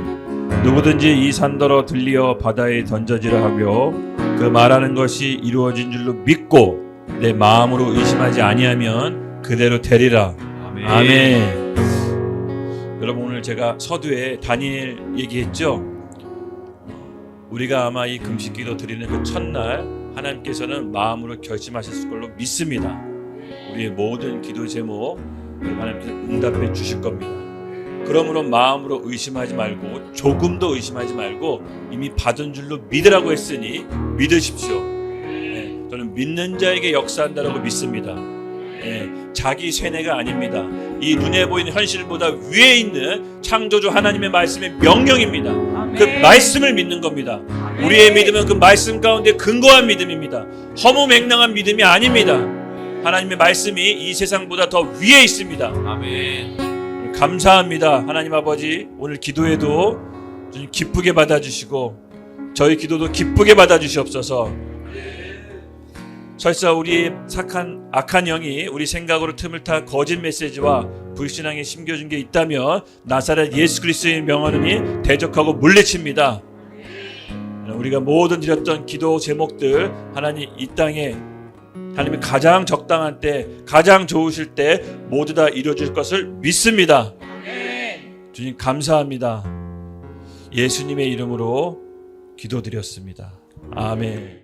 누구든지 이 산더러 들리어 바다에 던져지라 하며 그 말하는 것이 이루어진 줄로 믿고 내 마음으로 의심하지 아니하면 그대로 되리라. 아멘. 여러분, 오늘 제가 서두에 다니엘 얘기했죠. 우리가 아마 이 금식기도 드리는 그 첫날 하나님께서는 마음으로 결심하셨을 걸로 믿습니다. 우리의 모든 기도 제목 하나님께서 응답해 주실 겁니다. 그러므로 마음으로 의심하지 말고, 조금도 의심하지 말고 이미 받은 줄로 믿으라고 했으니 믿으십시오. 저는 믿는 자에게 역사한다라고 믿습니다. 자기 쇠뇌가 아닙니다. 이 눈에 보이는 현실보다 위에 있는 창조주 하나님의 말씀의 명령입니다. 아멘. 그 말씀을 믿는 겁니다. 아멘. 우리의 믿음은 그 말씀 가운데 근거한 믿음입니다. 허무맹랑한 믿음이 아닙니다. 하나님의 말씀이 이 세상보다 더 위에 있습니다. 아멘. 감사합니다. 하나님 아버지, 오늘 기도에도 좀 기쁘게 받아주시고 저희 기도도 기쁘게 받아주시옵소서. 설사 우리의 악한 영이 우리 생각으로 틈을 타 거짓 메시지와 불신앙에 심겨준 게 있다면 나사렛 예수 그리스도의 명하느니 대적하고 물리칩니다. 우리가 모든 드렸던 기도 제목들 하나님 이 땅에 하나님이 가장 적당한 때, 가장 좋으실 때 모두 다 이루어질 것을 믿습니다. 주님 감사합니다. 예수님의 이름으로 기도드렸습니다. 아멘.